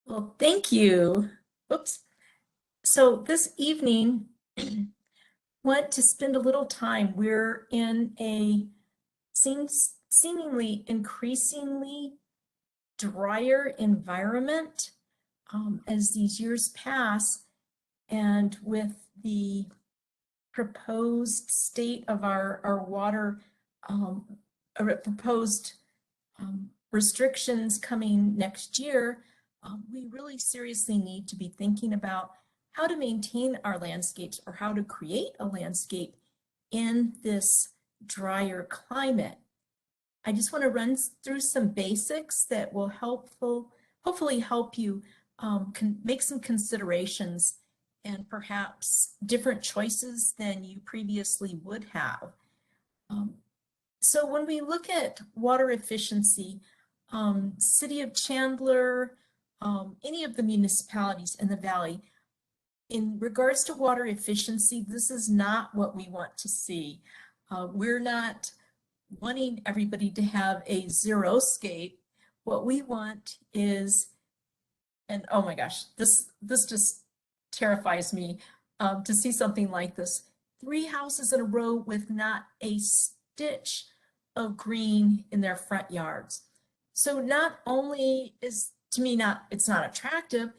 Well, thank you. Oops. So this evening, want to spend a little time. We're in a seemingly increasingly drier environment as these years pass, and with the proposed state of our water, proposed restrictions coming next year, we really seriously need to be thinking about how to maintain our landscapes or how to create a landscape in this drier climate. I just want to run through some basics that will hopefully help you make some considerations and perhaps different choices than you previously would have. So when we look at water efficiency, City of Chandler, any of the municipalities in the valley, in regards to water efficiency, this is not what we want to see. We're not wanting everybody to have a zero-scape. What we want is, and oh my gosh, this just terrifies me to see something like this. 3 houses in a row with not a stitch of green in their front yards. So not only is, to me, it's not attractive,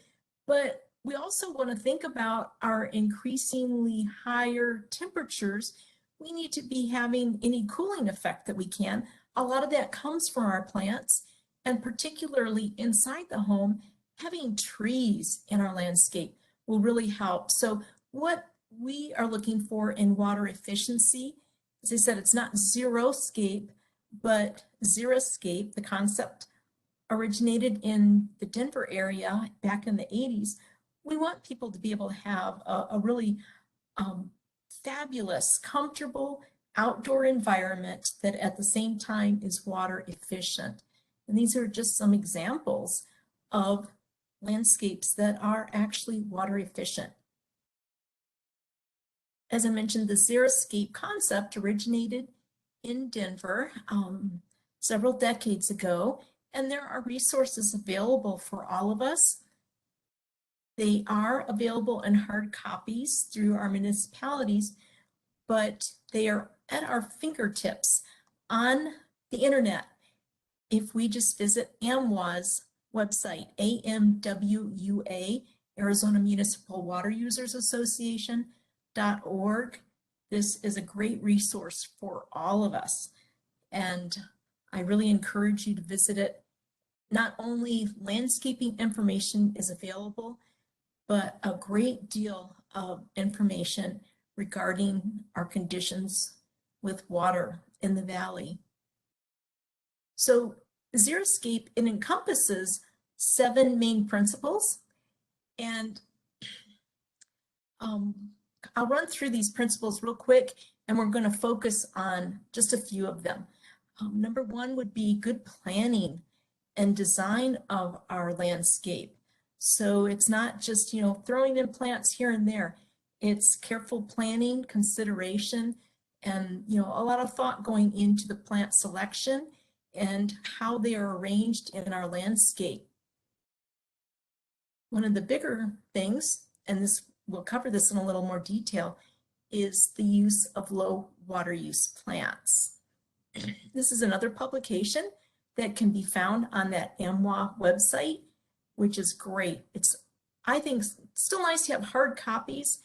but we also want to think about our increasingly higher temperatures. We need to be having any cooling effect that we can. A lot of that comes from our plants, and particularly inside the home, having trees in our landscape will really help. So what we are looking for in water efficiency, as I said, it's not zero-scape, but xeriscape. The concept originated in the Denver area back in the 80s. We want people to be able to have a really fabulous, comfortable outdoor environment that at the same time is water efficient. And these are just some examples of landscapes that are actually water efficient. As I mentioned, the xeriscape concept originated in Denver several decades ago, and there are resources available for all of us. They are available in hard copies through our municipalities, but they are at our fingertips on the internet. If we just visit AMWA's website, AMWUA, Arizona Municipal Water Users Association.org, this is a great resource for all of us. And I really encourage you to visit it. Not only landscaping information is available, but a great deal of information regarding our conditions with water in the valley. So xeriscape, it encompasses 7 main principles, and I'll run through these principles real quick, and we're going to focus on just a few of them. Number 1 would be good planning and design of our landscape. So it's not just, throwing in plants here and there. It's careful planning, consideration, and, a lot of thought going into the plant selection and how they are arranged in our landscape. One of the bigger things, and we'll cover this in a little more detail, is the use of low water use plants. This is another publication that can be found on that AMWA website, which is great. I think, still nice to have hard copies,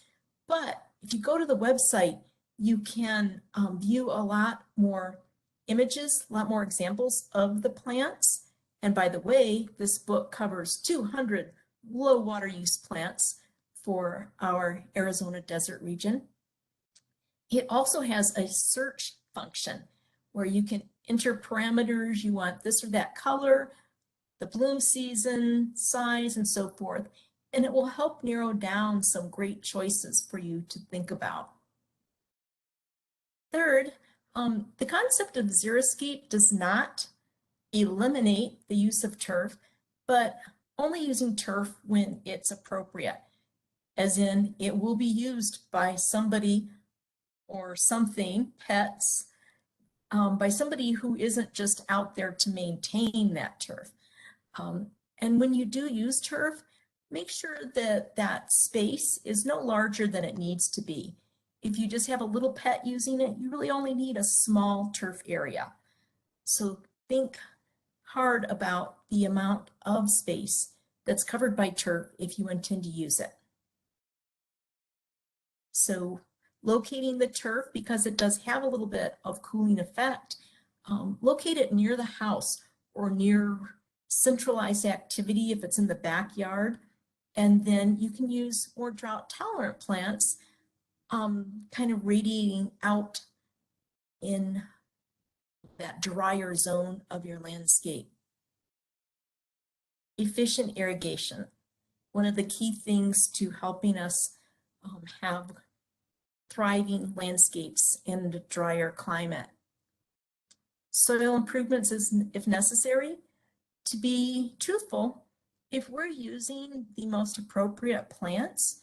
but if you go to the website, you can view a lot more images, a lot more examples of the plants. And by the way, this book covers 200 low water use plants for our Arizona desert region. It also has a search function where you can enter parameters. You want this or that color, the bloom season, size, and so forth, and it will help narrow down some great choices for you to think about. Third, the concept of xeriscape does not eliminate the use of turf, but only using turf when it's appropriate, as in it will be used by somebody or something, pets, by somebody who isn't just out there to maintain that turf. And when you do use turf, make sure that that space is no larger than it needs to be. If you just have a little pet using it, you really only need a small turf area. So think hard about the amount of space that's covered by turf if you intend to use it. So locating the turf, because it does have a little bit of cooling effect, locate it near the house or near centralized activity if it's in the backyard. And then you can use more drought tolerant plants kind of radiating out in that drier zone of your landscape. Efficient irrigation. One of the key things to helping us have thriving landscapes in a drier climate. Soil improvements is, if necessary. To be truthful, if we're using the most appropriate plants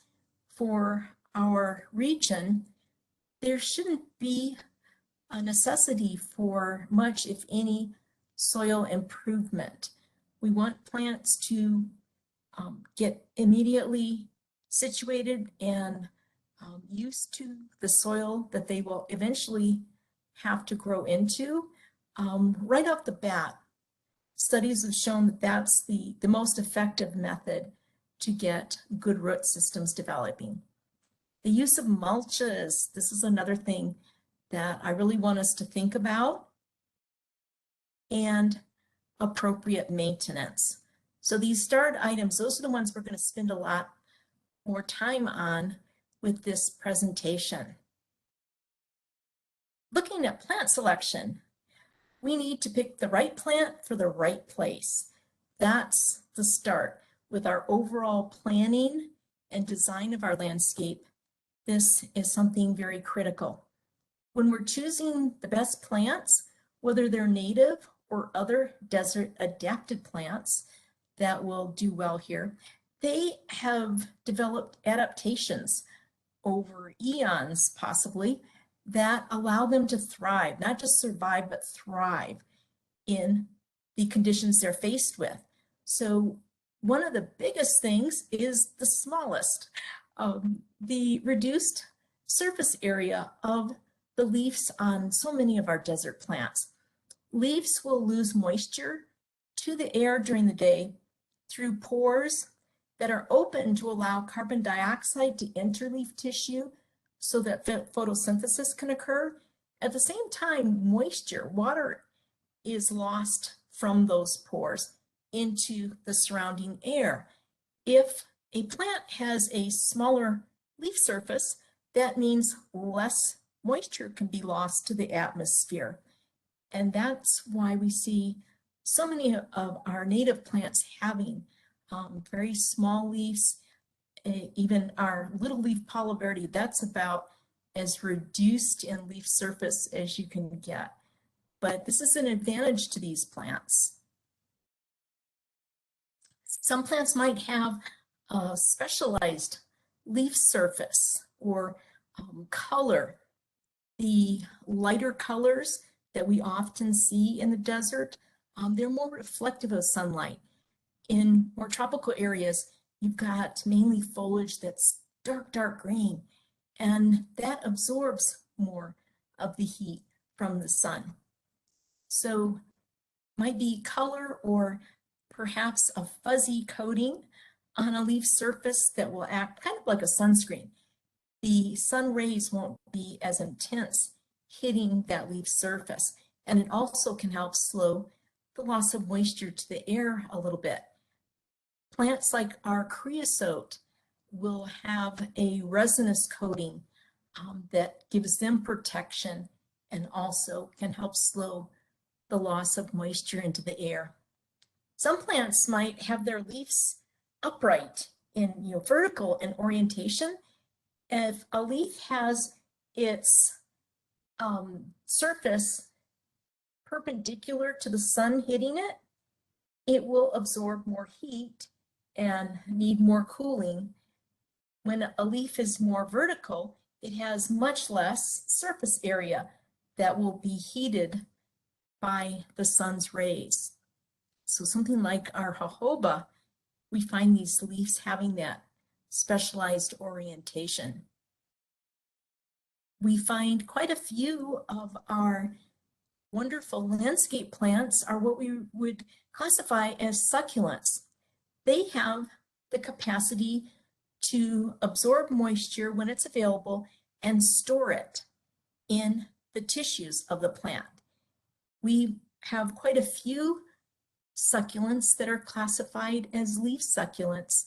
for our region, there shouldn't be a necessity for much, if any, soil improvement. We want plants to get immediately situated and used to the soil that they will eventually have to grow into. Right off the bat, studies have shown that that's the most effective method to get good root systems developing. The use of mulches, this is another thing that I really want us to think about, and appropriate maintenance. So these starred items, those are the ones we're going to spend a lot more time on with this presentation. Looking at plant selection, we need to pick the right plant for the right place. That's the start. With our overall planning and design of our landscape, this is something very critical. When we're choosing the best plants, whether they're native or other desert adapted plants that will do well here, they have developed adaptations over eons possibly that allow them to thrive, not just survive, but thrive in the conditions they're faced with. So one of the biggest things is the smallest, the reduced surface area of the leaves on so many of our desert plants. Leaves will lose moisture to the air during the day through pores that are open to allow carbon dioxide to enter leaf tissue so that photosynthesis can occur. At the same time, moisture, water, is lost from those pores into the surrounding air. If a plant has a smaller leaf surface, that means less moisture can be lost to the atmosphere. And that's why we see so many of our native plants having very small leaves. Even our little leaf Palo Verde, that's about as reduced in leaf surface as you can get. But this is an advantage to these plants. Some plants might have a specialized leaf surface or color. The lighter colors that we often see in the desert, they're more reflective of sunlight. In more tropical areas, you've got mainly foliage that's dark green, and that absorbs more of the heat from the sun. So might be color or perhaps a fuzzy coating on a leaf surface that will act kind of like a sunscreen. The sun rays won't be as intense hitting that leaf surface, and it also can help slow the loss of moisture to the air a little bit. Plants like our creosote will have a resinous coating that gives them protection and also can help slow the loss of moisture into the air. Some plants might have their leaves upright in vertical in orientation. If a leaf has its surface perpendicular to the sun hitting it, it will absorb more heat and need more cooling. When a leaf is more vertical, it has much less surface area that will be heated by the sun's rays. So something like our jojoba we find these leaves having that specialized orientation. We find quite a few of our wonderful landscape plants are what we would classify as succulents. They have the capacity to absorb moisture when it's available and store it in the tissues of the plant. We have quite a few succulents that are classified as leaf succulents.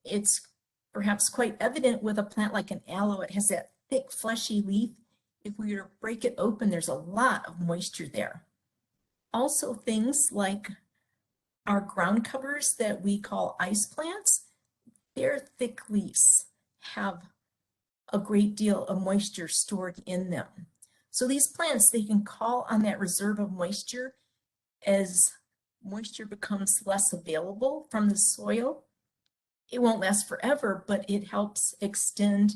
It's perhaps quite evident with a plant like an aloe. It has that thick, fleshy leaf. If we were to break it open, there's a lot of moisture there. Also, things like our ground covers that we call ice plants, their thick leaves have a great deal of moisture stored in them. So these plants, they can call on that reserve of moisture as moisture becomes less available from the soil. It won't last forever, but it helps extend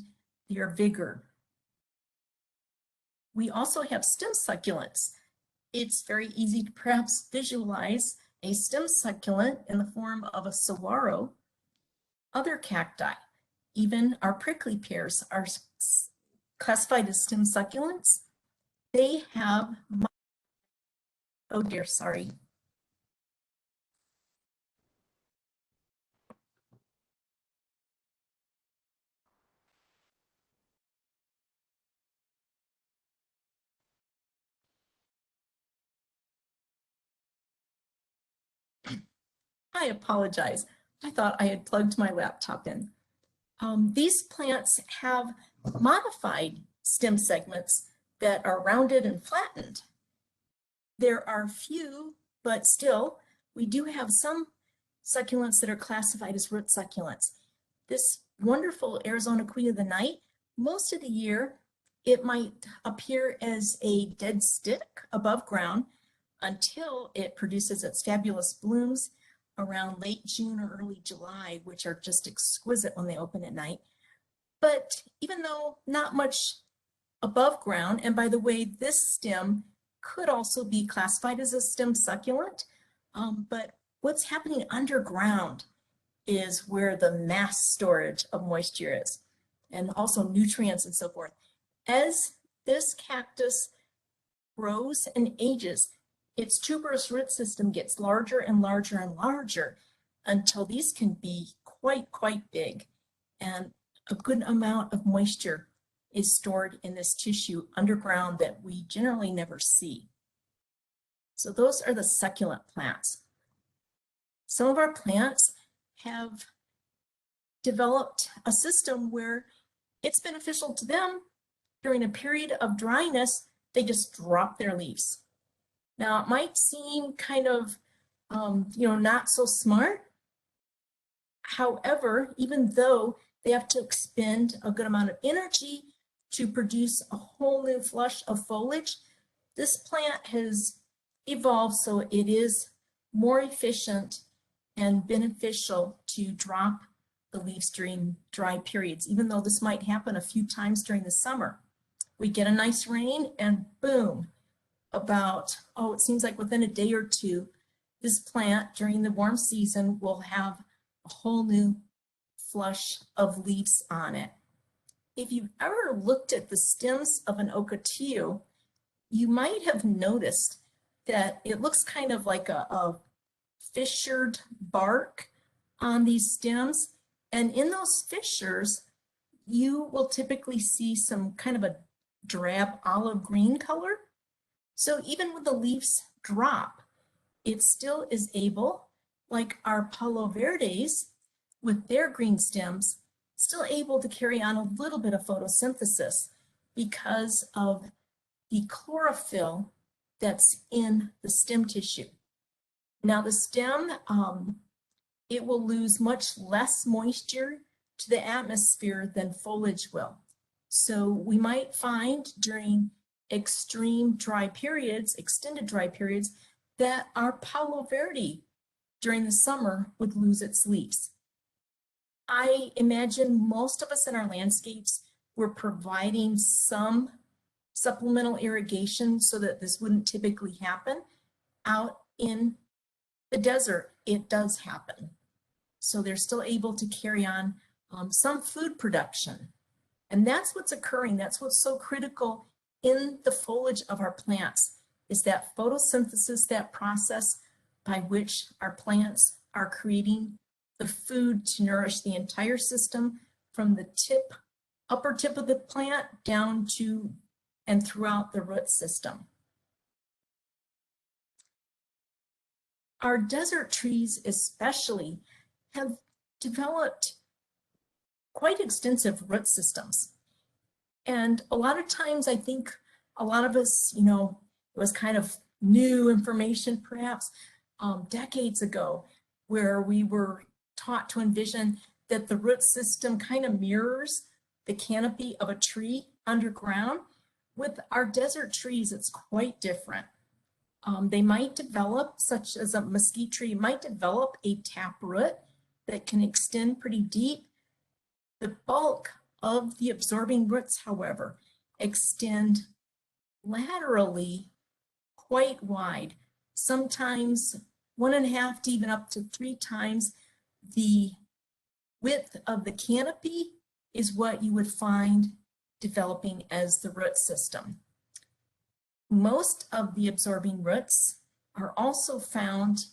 their vigor. We also have stem succulents. It's very easy to perhaps visualize a stem succulent in the form of a saguaro. Other cacti, even our prickly pears, are classified as stem succulents. They have, oh dear, sorry. I apologize. I thought I had plugged my laptop in. These plants have modified stem segments that are rounded and flattened. There are few, but still, we do have some succulents that are classified as root succulents. This wonderful Arizona Queen of the Night, most of the year, it might appear as a dead stick above ground until it produces its fabulous blooms around late June or early July, which are just exquisite when they open at night. But even though not much above ground, and by the way, this stem could also be classified as a stem succulent, but what's happening underground is where the mass storage of moisture is, and also nutrients and so forth. As this cactus grows and ages, its tuberous root system gets larger and larger and larger until these can be quite big, and a good amount of moisture is stored in this tissue underground that we generally never see. So those are the succulent plants. Some of our plants have developed a system where it's beneficial to them during a period of dryness, they just drop their leaves. Now it might seem kind of, not so smart. However, even though they have to expend a good amount of energy to produce a whole new flush of foliage, this plant has evolved so it is more efficient and beneficial to drop the leaves during dry periods, even though this might happen a few times during the summer. We get a nice rain and boom, it seems like within a day or two, this plant during the warm season will have a whole new flush of leaves on it. If you've ever looked at the stems of an ocotillo, you might have noticed that it looks kind of like a fissured bark on these stems. And in those fissures, you will typically see some kind of a drab olive green color. So even when the leaves drop, it still is able, like our Palo Verdes with their green stems, still able to carry on a little bit of photosynthesis because of the chlorophyll that's in the stem tissue. Now the stem, it will lose much less moisture to the atmosphere than foliage will. So we might find during extreme dry periods, extended dry periods, that our Palo Verde during the summer would lose its leaves. I imagine most of us in our landscapes were providing some supplemental irrigation so that this wouldn't typically happen. Out in the desert, it does happen. so they're still able to carry on some food production. And that's what's occurring. That's what's so critical in the foliage of our plants, is that photosynthesis, that process by which our plants are creating the food to nourish the entire system from the upper tip of the plant down to and throughout the root system. Our desert trees especially have developed quite extensive root systems. And a lot of times I think a lot of us, it was kind of new information perhaps decades ago, where we were taught to envision that the root system kind of mirrors the canopy of a tree underground. With our desert trees, it's quite different. They might develop, such as a mesquite tree, might develop a taproot that can extend pretty deep. The bulk of the absorbing roots, however, extend laterally quite wide, sometimes 1.5 to even up to 3 times the width of the canopy is what you would find developing as the root system. Most of the absorbing roots are also found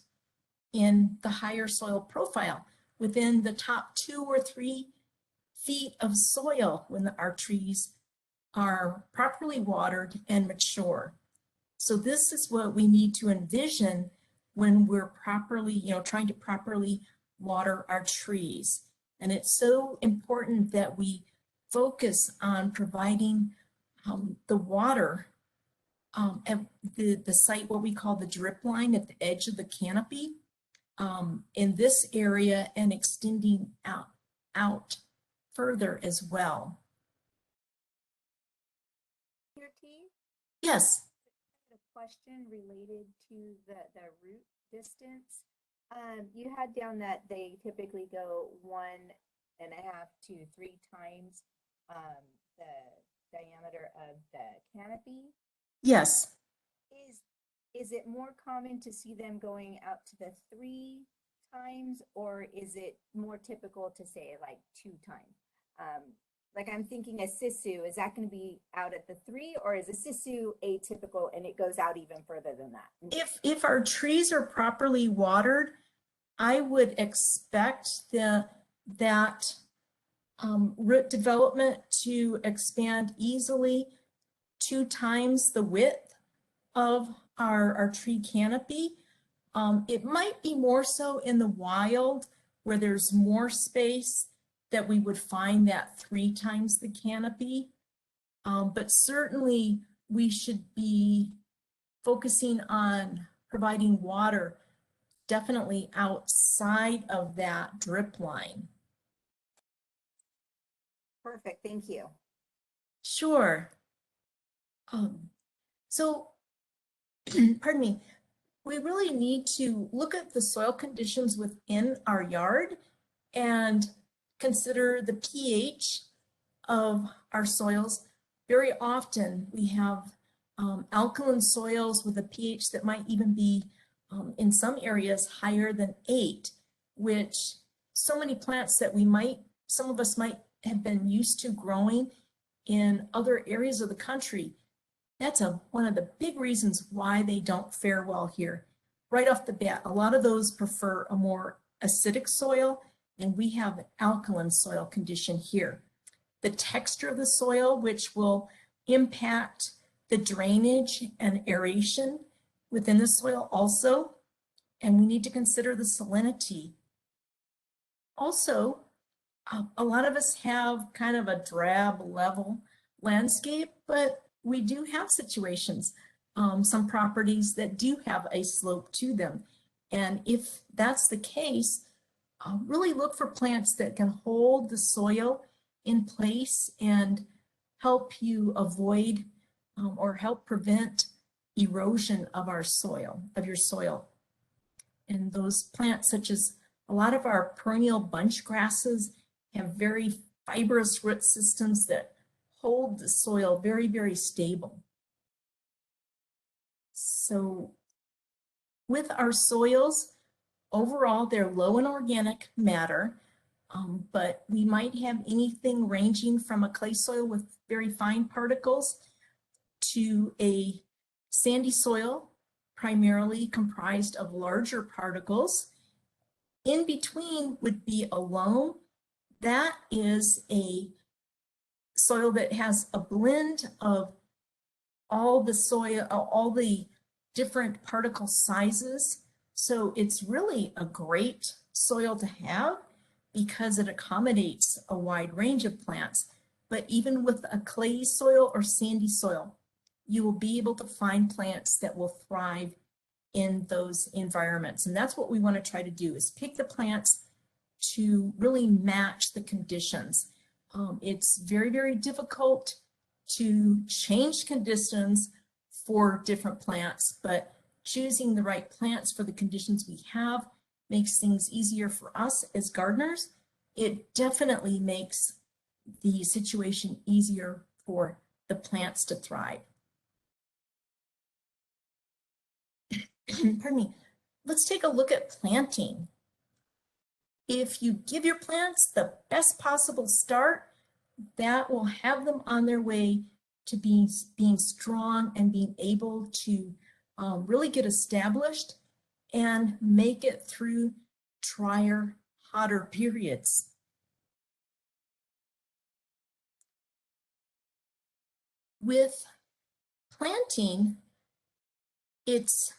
in the higher soil profile, within the top 2 or 3 feet of soil when our trees are properly watered and mature. So this is what we need to envision when we're properly, trying to properly water our trees. And it's so important that we focus on providing the water at the site, what we call the drip line at the edge of the canopy in this area, and extending out further as well. Yes. A question related to the root distance. You had down that they typically go 1.5 to 3 times the diameter of the canopy. Yes. Is it more common to see them going out to the 3 times, or is it more typical to say like 2 times? Like I'm thinking a sisu, is that going to be out at the 3, or is a sisu atypical and it goes out even further than that? If our trees are properly watered, I would expect that root development to expand easily 2 times the width of our tree canopy. It might be more so in the wild where there's more space that we would find that 3 times the canopy. But certainly we should be focusing on providing water definitely outside of that drip line. Perfect, thank you. Sure. So, pardon me, we really need to look at the soil conditions within our yard and consider the pH of our soils. Very often we have alkaline soils with a pH that might even be in some areas higher than 8, which so many plants that some of us might have been used to growing in other areas of the country. That's one of the big reasons why they don't fare well here. Right off the bat, a lot of those prefer a more acidic soil, and we have an alkaline soil condition here. The texture of the soil, which will impact the drainage and aeration within the soil also, and we need to consider the salinity. Also, a lot of us have kind of a drab level landscape, but we do have situations, some properties that do have a slope to them. And if that's the case, really look for plants that can hold the soil in place and help you avoid or help prevent erosion of your soil. And those plants, such as a lot of our perennial bunch grasses, have very fibrous root systems that hold the soil very, very stable. So with our soils, Overall, they're low in organic matter, but we might have anything ranging from a clay soil with very fine particles to a sandy soil, primarily comprised of larger particles. In between would be a loam. That is a soil that has a blend of all the soil, all the different particle sizes. So it's really a great soil to have because it accommodates a wide range of plants. But even with a clay soil or sandy soil, you will be able to find plants that will thrive in those environments. And that's what we want to try to do, is pick the plants to really match the conditions. It's very, very difficult to change conditions for different plants, but choosing the right plants for the conditions we have makes things easier for us as gardeners. It definitely makes the situation easier for the plants to thrive. Pardon me. Let's take a look at planting. If you give your plants the best possible start, that will have them on their way to being strong and being able to really get established and make it through drier, hotter periods. With planting, it's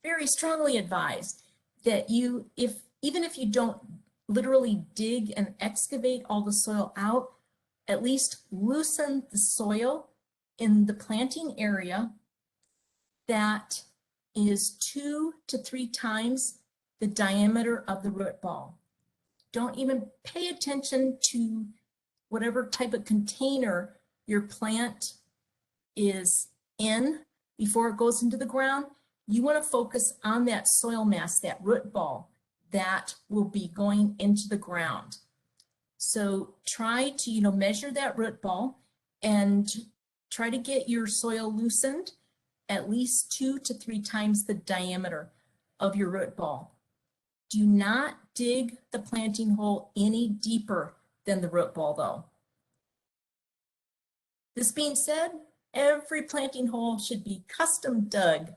very strongly advised that even if you don't literally dig and excavate all the soil out, at least loosen the soil in the planting area that is 2 to 3 times the diameter of the root ball. Don't even pay attention to whatever type of container your plant is in before it goes into the ground. You want to focus on that soil mass, that root ball that will be going into the ground. So try to, measure that root ball and try to get your soil loosened at least 2 to 3 times the diameter of your root ball. Do not dig the planting hole any deeper than the root ball though. This being said, every planting hole should be custom dug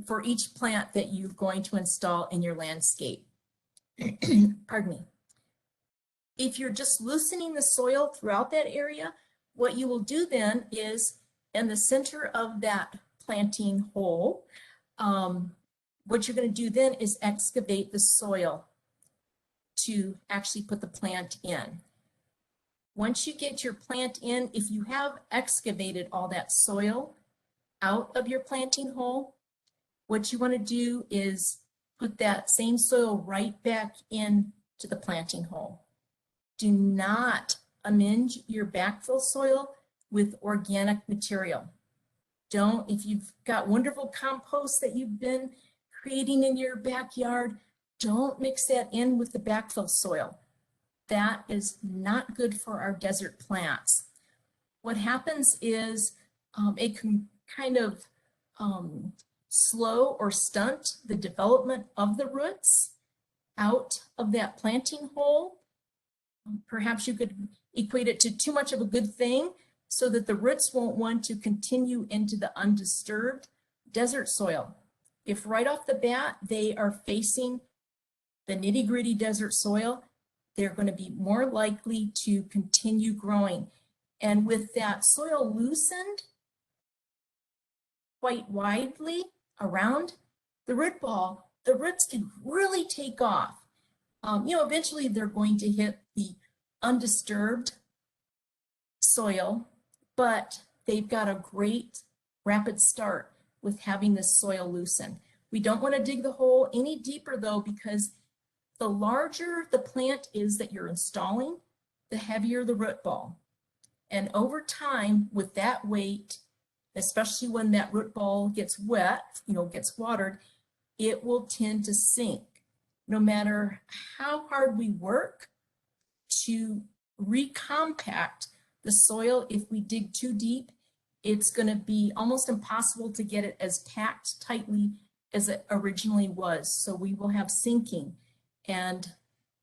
for each plant that you're going to install in your landscape. Pardon me. If you're just loosening the soil throughout that area, what you will do then is in the center of that planting hole, what you're going to do then is excavate the soil to actually put the plant in. Once you get your plant in, if you have excavated all that soil out of your planting hole, what you want to do is put that same soil right back in to the planting hole. Do not amend your backfill soil with organic material. If you've got wonderful compost that you've been creating in your backyard, don't mix that in with the backfill soil. That is not good for our desert plants. What happens is it can kind of slow or stunt the development of the roots out of that planting hole. Perhaps you could equate it to too much of a good thing so that the roots won't want to continue into the undisturbed desert soil. If right off the bat they are facing the nitty-gritty desert soil, they're going to be more likely to continue growing. And with that soil loosened quite widely around the root ball, the roots can really take off. Eventually they're going to hit the undisturbed soil, but they've got a great rapid start with having this soil loosen. We don't want to dig the hole any deeper though, because the larger the plant is that you're installing, the heavier the root ball. And over time with that weight, especially when that root ball gets wet, gets watered, it will tend to sink. No matter how hard we work to recompact the soil, if we dig too deep, it's going to be almost impossible to get it as packed tightly as it originally was. So we will have sinking. And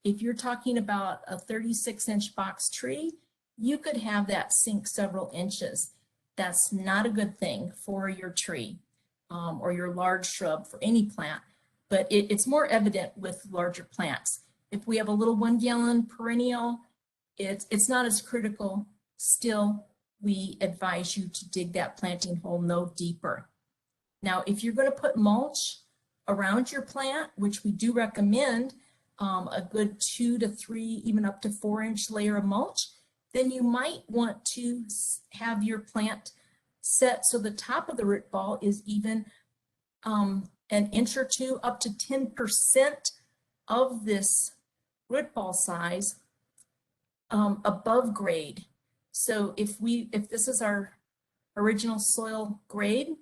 if you're talking about a 36-inch box tree, you could have that sink several inches. That's not a good thing for your tree or your large shrub, for any plant, but it's more evident with larger plants. If we have a little 1 gallon perennial, it's not as critical. Still, we advise you to dig that planting hole no deeper. Now, if you're going to put mulch around your plant, which we do recommend, a good 2 to 3, even up to 4-inch layer of mulch, then you might want to have your plant set so the top of the root ball is even an inch or 2, up to 10% of this root ball size above grade. So if this is our original soil grade,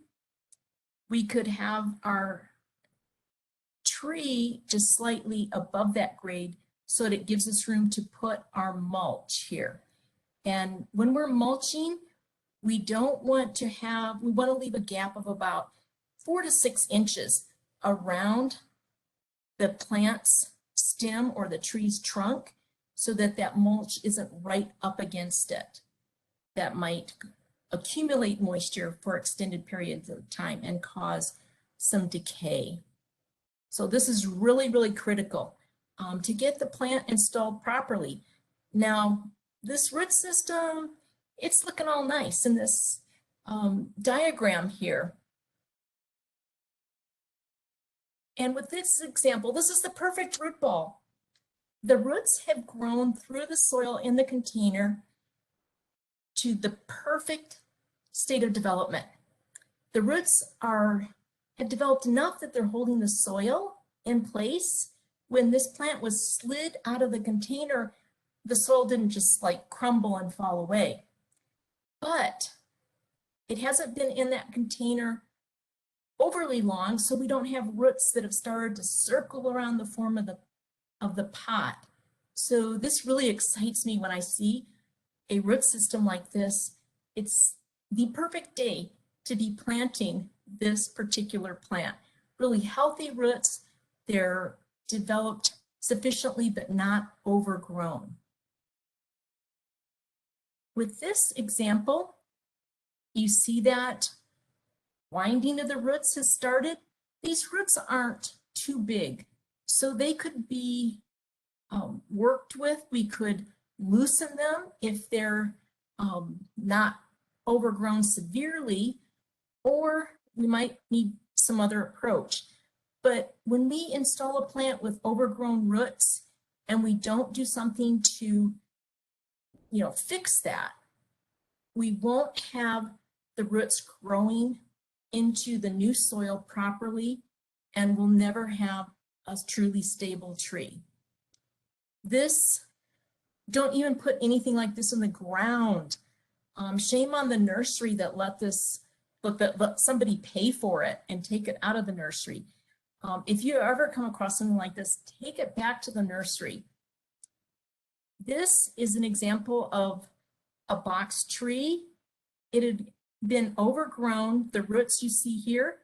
we could have our tree just slightly above that grade so that it gives us room to put our mulch here. And when we're mulching, we want to leave a gap of about 4 to 6 inches around the plant's stem or the tree's trunk so that that mulch isn't right up against it. That might accumulate moisture for extended periods of time and cause some decay. So this is really, really critical to get the plant installed properly. Now, this root system, it's looking all nice in this diagram here. And with this example, this is the perfect root ball. The roots have grown through the soil in the container to the perfect state of development. The roots have developed enough that they're holding the soil in place. When this plant was slid out of the container, the soil didn't just like crumble and fall away. But it hasn't been in that container overly long, so we don't have roots that have started to circle around the form of the pot. So this really excites me when I see a root system like this. It's the perfect day to be planting this particular plant. Really healthy roots, they're developed sufficiently but not overgrown. With this example, you see that winding of the roots has started. These roots aren't too big, so they could be worked with. We could loosen them if they're not overgrown severely, or we might need some other approach. But when we install a plant with overgrown roots and we don't do something to, fix that, we won't have the roots growing into the new soil properly, and we'll never have a truly stable tree. Don't even put anything like this in the ground. Shame on the nursery that let somebody pay for it and take it out of the nursery. If you ever come across something like this, take it back to the nursery. This is an example of a box tree. It had been overgrown. The roots you see here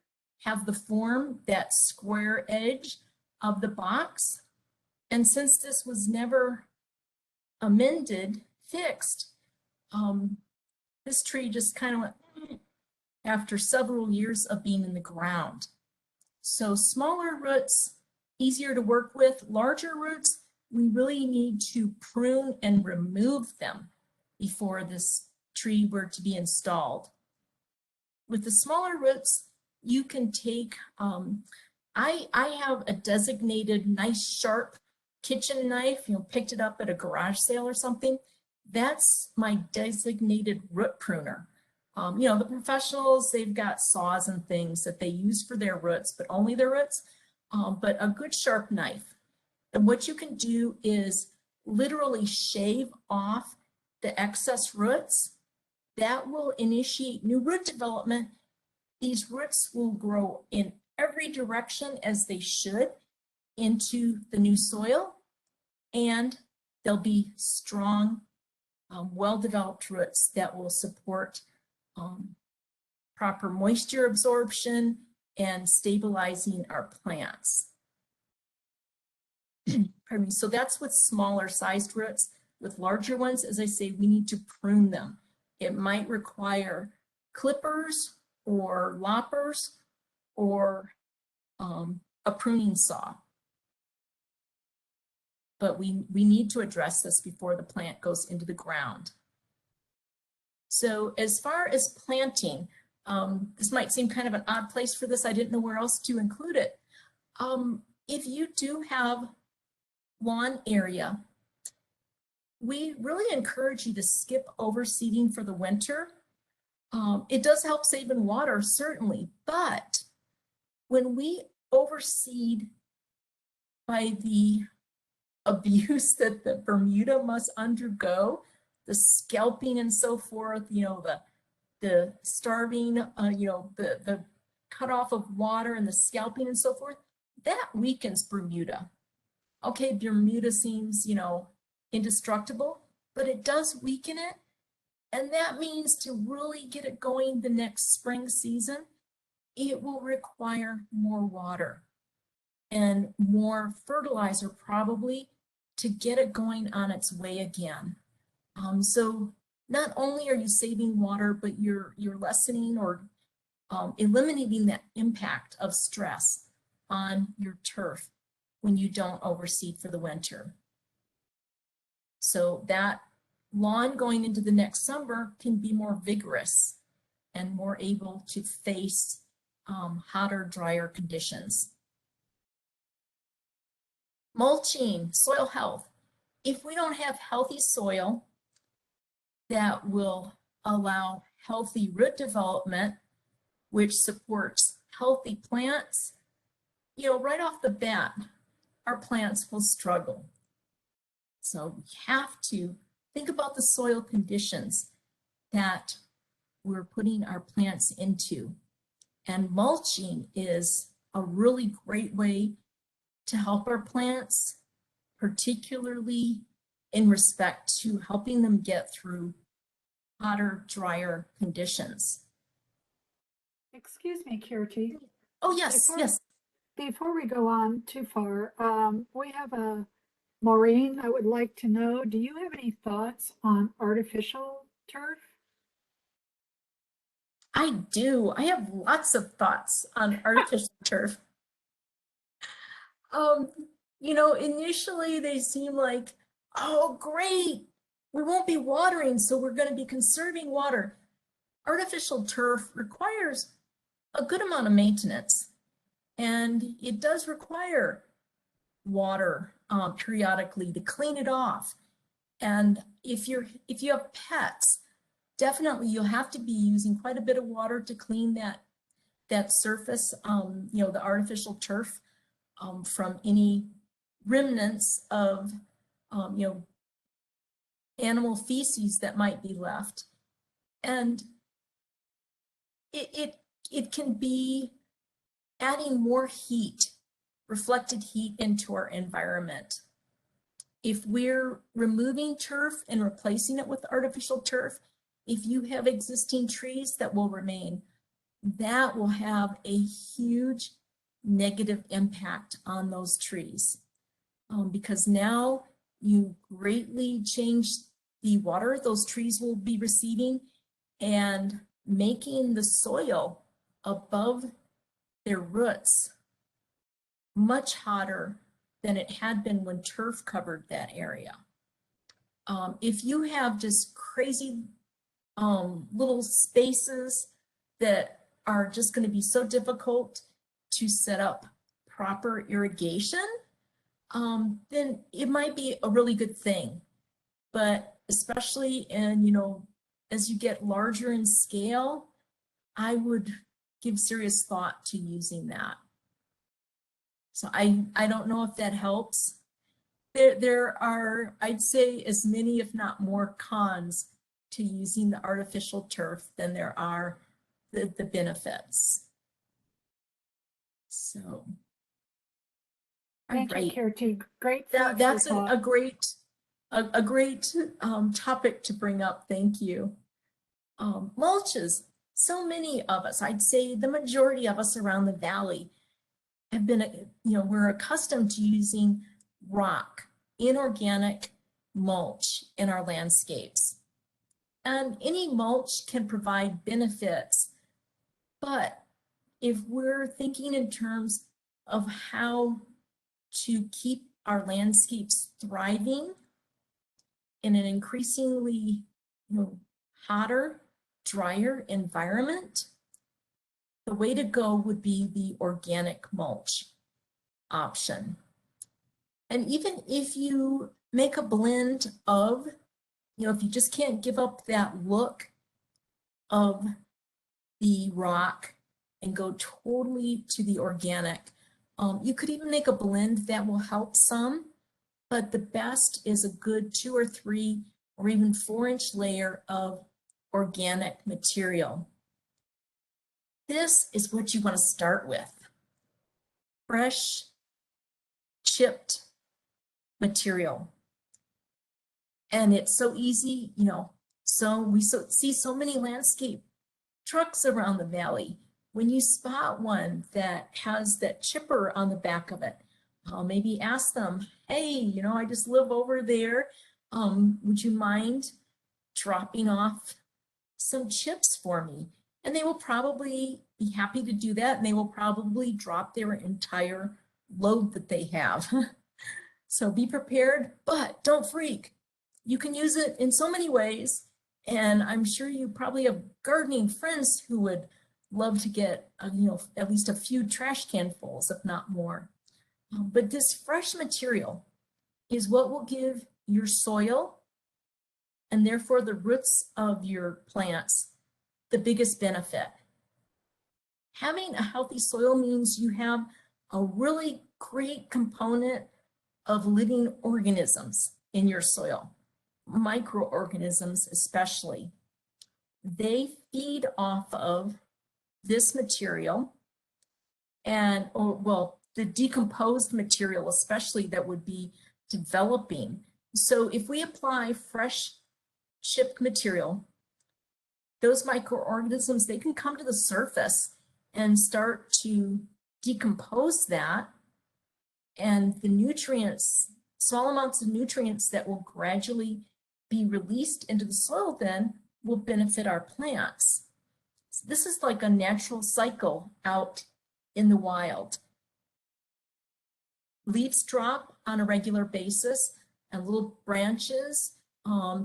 have the form, that square edge of the box. And since this was never fixed, this tree just kind of went after several years of being in the ground. So smaller roots, easier to work with. Larger roots, we really need to prune and remove them before this tree were to be installed. With the smaller roots, you can take, I have a designated nice sharp kitchen knife, picked it up at a garage sale or something. That's my designated root pruner. The professionals, they've got saws and things that they use for their roots, but only their roots, but a good sharp knife. And what you can do is literally shave off the excess roots. That will initiate new root development. These roots will grow in every direction as they should into the new soil, and they'll be strong, well-developed roots that will support proper moisture absorption and stabilizing our plants. Pardon me. So that's with smaller sized roots. With larger ones, as I say, we need to prune them. It might require clippers or loppers or a pruning saw. But we need to address this before the plant goes into the ground. So as far as planting, this might seem kind of an odd place for this. I didn't know where else to include it. If you do have lawn area, we really encourage you to skip overseeding for the winter. It does help save in water, certainly, but when we overseed by the abuse that the Bermuda must undergo, the scalping and so forth, you know, the starving, you know, the cutoff of water and the scalping and so forth, that weakens Bermuda. Okay, Bermuda seems, you know, indestructible, but it does weaken it. And that means to really get it going the next spring season, it will require more water and more fertilizer probably to get it going on its way again. So not only are you saving water, but you're lessening or eliminating that impact of stress on your turf when you don't overseed for the winter. So that lawn going into the next summer can be more vigorous and more able to face hotter, drier conditions. Mulching, soil health. If we don't have healthy soil that will allow healthy root development, which supports healthy plants, you know, right off the bat, our plants will struggle. So we have to think about the soil conditions that we're putting our plants into. And mulching is a really great way to help our plants, particularly in respect to helping them get through hotter, drier conditions. Excuse me, Kirti. Oh, yes, yes. Before we go on too far, we have a Maureen that would like to know, do you have any thoughts on artificial turf? I do. I have lots of thoughts on artificial turf. You know, initially they seem like, oh, great, we won't be watering, so we're going to be conserving water. Artificial turf requires a good amount of maintenance, and it does require water periodically to clean it off. And if you have pets, definitely you'll have to be using quite a bit of water to clean that surface, you know, the artificial turf from any remnants of you know, animal feces that might be left. And it can be adding more heat, reflected heat into our environment. If we're removing turf and replacing it with artificial turf, if you have existing trees that will remain, that will have a huge negative impact on those trees. Because now you greatly change the water those trees will be receiving and making the soil above their roots much hotter than it had been when turf covered that area. If you have just crazy little spaces that are just going to be so difficult to set up proper irrigation, then it might be a really good thing. But especially in, you know, as you get larger in scale, I would give serious thought to using that. So I don't know if that helps. There are, I'd say, as many, if not more, cons to using the artificial turf than there are the benefits. So, Thank you, Kirti. Great. That's a great topic to bring up. Thank you. Mulches. So many of us, I'd say the majority of us around the valley have been, we're accustomed to using rock, inorganic mulch in our landscapes. And any mulch can provide benefits, but if we're thinking in terms of how to keep our landscapes thriving in an increasingly hotter, drier environment, the way to go would be the organic mulch option. And even if you make a blend of, if you just can't give up that look of the rock and go totally to the organic, you could even make a blend that will help some, but the best is a good 2 or 3 or even 4-inch layer of organic material. This is what you want to start with. Fresh, chipped material. And it's so easy, so we see so many landscape trucks around the valley. When you spot one that has that chipper on the back of it, maybe ask them, hey, I just live over there. Would you mind dropping off some chips for me? And they will probably be happy to do that, and they will probably drop their entire load that they have. So be prepared, but don't freak. You can use it in so many ways, and I'm sure you probably have gardening friends who would love to get at least a few trash canfuls, if not more. But this fresh material is what will give your soil, and therefore the roots of your plants, the biggest benefit. Having a healthy soil means you have a really great component of living organisms in your soil, microorganisms especially. They feed off of this material and, the decomposed material especially that would be developing. So if we apply fresh chipped material, those microorganisms, they can come to the surface and start to decompose that, and the nutrients, small amounts of nutrients that will gradually be released into the soil then will benefit our plants. So this is like a natural cycle out in the wild. Leaves drop on a regular basis and little branches,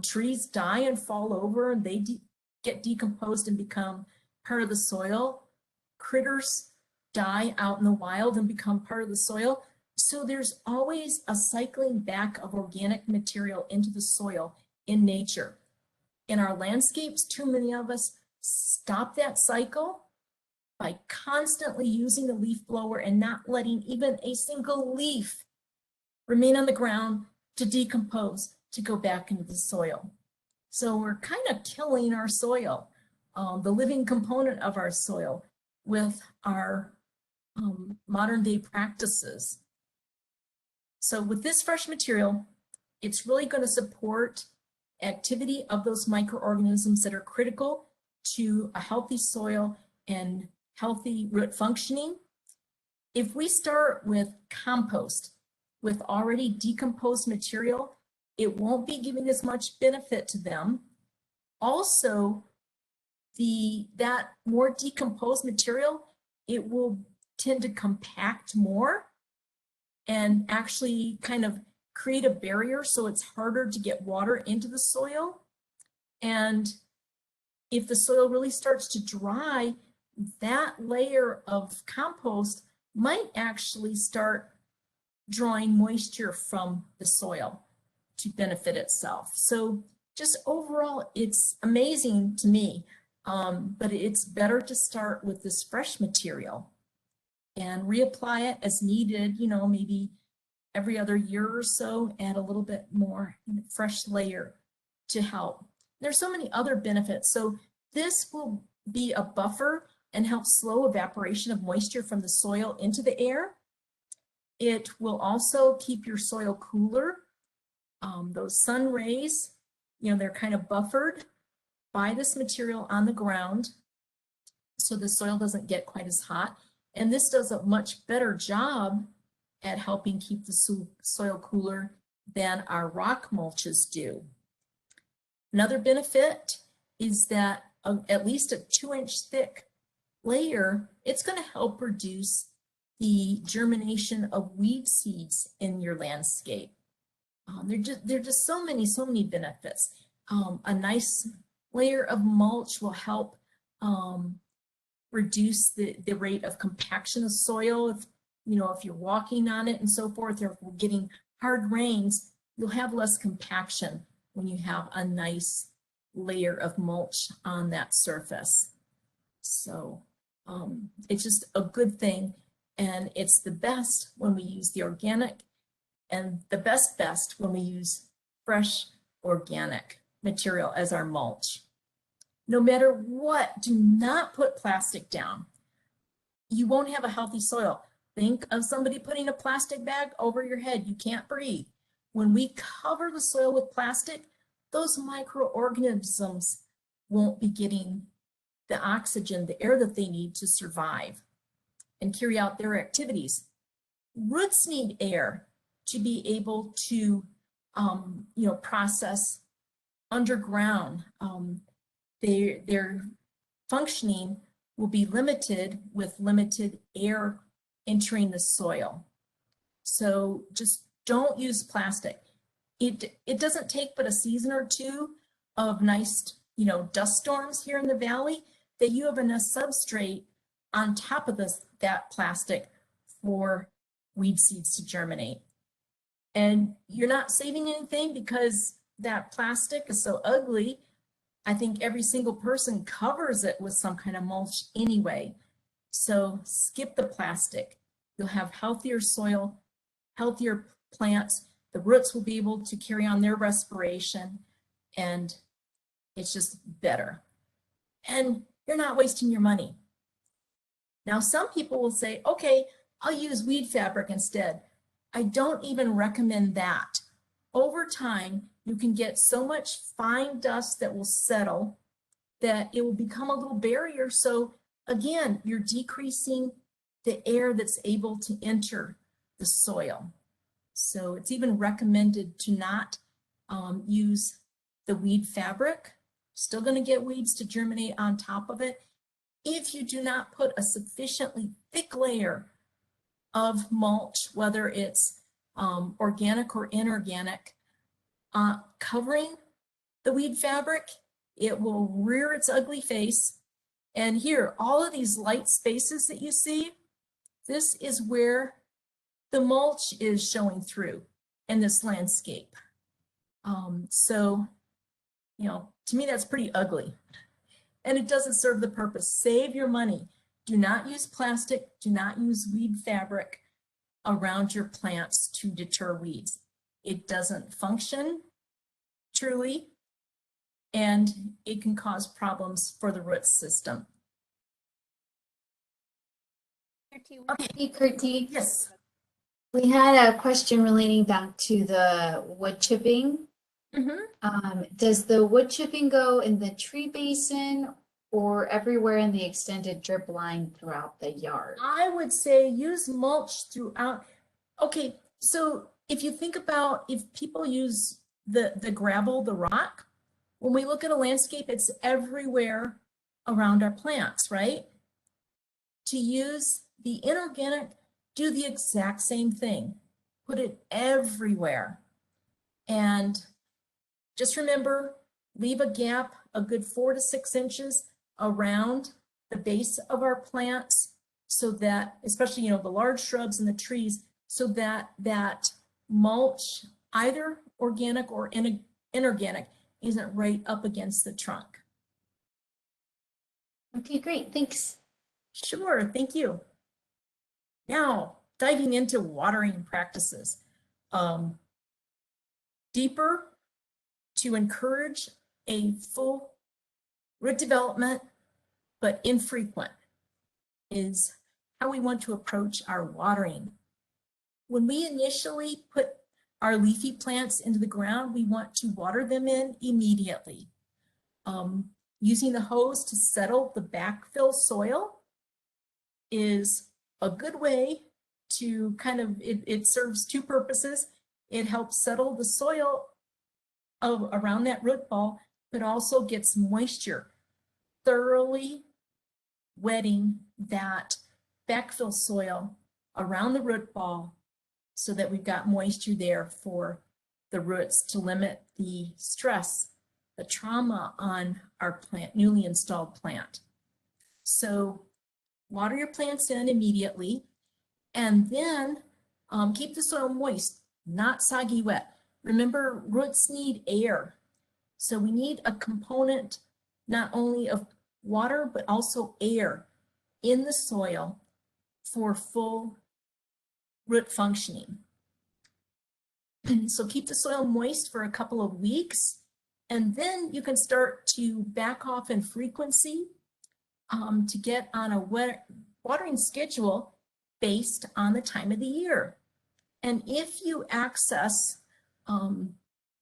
trees die and fall over, and they get decomposed and become part of the soil. Critters die out in the wild and become part of the soil. So there's always a cycling back of organic material into the soil in nature. In our landscapes, too many of us stop that cycle by constantly using the leaf blower and not letting even a single leaf remain on the ground to decompose, to go back into the soil. So we're kind of killing our soil, the living component of our soil, with our modern day practices. So with this fresh material, it's really going to support activity of those microorganisms that are critical to a healthy soil and healthy root functioning. If we start with compost, with already decomposed material, it won't be giving as much benefit to them. Also, that more decomposed material, it will tend to compact more and actually kind of create a barrier, so it's harder to get water into the soil. And if the soil really starts to dry, that layer of compost might actually start drawing moisture from the soil to benefit itself. So just overall, it's amazing to me, but it's better to start with this fresh material and reapply it as needed, maybe every other year or so, add a little bit more fresh layer to help. There's so many other benefits. So this will be a buffer and help slow evaporation of moisture from the soil into the air. It will also keep your soil cooler. Those sun rays, they're kind of buffered by this material on the ground. so the soil doesn't get quite as hot. And this does a much better job at helping keep the soil cooler than our rock mulches do. Another benefit is that at least a 2-inch thick layer, it's going to help reduce the germination of weed seeds in your landscape. There are just so many benefits. A nice layer of mulch will help reduce the rate of compaction of soil. If you're walking on it and so forth, or if we're getting hard rains, you'll have less compaction when you have a nice layer of mulch on that surface. So it's just a good thing, and it's the best when we use the organic, and the best when we use fresh organic material as our mulch. No matter what, do not put plastic down. You won't have a healthy soil. Think of somebody putting a plastic bag over your head. You can't breathe. When we cover the soil with plastic, those microorganisms won't be getting the oxygen, the air that they need to survive and carry out their activities. Roots need air to be able to, process underground. Their functioning will be limited with limited air entering the soil. So just don't use plastic. It doesn't take but a season or two of nice, dust storms here in the valley that you have enough substrate on top of that plastic for weed seeds to germinate. And you're not saving anything because that plastic is so ugly. I think every single person covers it with some kind of mulch anyway. So skip the plastic. You'll have healthier soil, healthier plants. The roots will be able to carry on their respiration, and it's just better. And you're not wasting your money. Now, some people will say, okay, I'll use weed fabric instead. I don't even recommend that. Over time, you can get so much fine dust that will settle that it will become a little barrier. So again, you're decreasing the air that's able to enter the soil. So it's even recommended to not use the weed fabric. Still going to get weeds to germinate on top of it if you do not put a sufficiently thick layer of mulch, whether it's organic or inorganic, covering the weed fabric. It will rear its ugly face. And here, all of these light spaces that you see, this is where the mulch is showing through in this landscape. So, to me, that's pretty ugly. And it doesn't serve the purpose. Save your money. Do not use plastic. Do not use weed fabric around your plants to deter weeds. It doesn't function truly, and it can cause problems for the root system. Okay. Hey, Kurti. Yes. We had a question relating back to the wood chipping. Does the wood chipping go in the tree basin or everywhere in the extended drip line throughout the yard? I would say use mulch throughout. Okay, so if you think about if people use the gravel, the rock, when we look at a landscape, it's everywhere around our plants, right? To use the inorganic, do the exact same thing. Put it everywhere. And just remember, leave a gap a good 4 to 6 inches around the base of our plants so that, especially, the large shrubs and the trees, so that that mulch, either organic or inorganic, isn't right up against the trunk. Okay, great. Thanks. Sure, thank you. Now, diving into watering practices. Deeper to encourage a full root development, but infrequent, is how we want to approach our watering. When we initially put our leafy plants into the ground, we want to water them in immediately. using the hose to settle the backfill soil is a good way to kind of, it serves two purposes. It helps settle the soil around that root ball, but also gets moisture, thoroughly wetting that backfill soil around the root ball so that we've got moisture there for the roots to limit the stress, the trauma on our plant, newly installed plant. So water your plants in immediately, and then keep the soil moist, not soggy wet. Remember, roots need air. So we need a component not only of water, but also air in the soil for full root functioning. So keep the soil moist for a couple of weeks, and then you can start to back off in frequency to get on a watering schedule based on the time of the year. And if you access in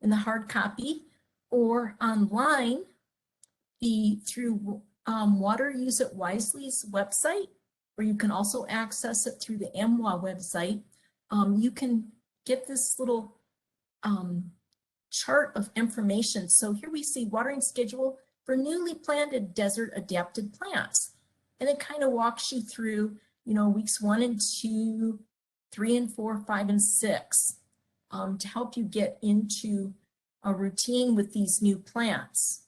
the hard copy or online through Water Use It Wisely's website, or you can also access it through the MWA website, you can get this little chart of information. So here we see watering schedule for newly planted desert adapted plants. And it kind of walks you through, you know, weeks 1 and 2, 3 and 4, 5 and 6 to help you get into a routine with these new plants.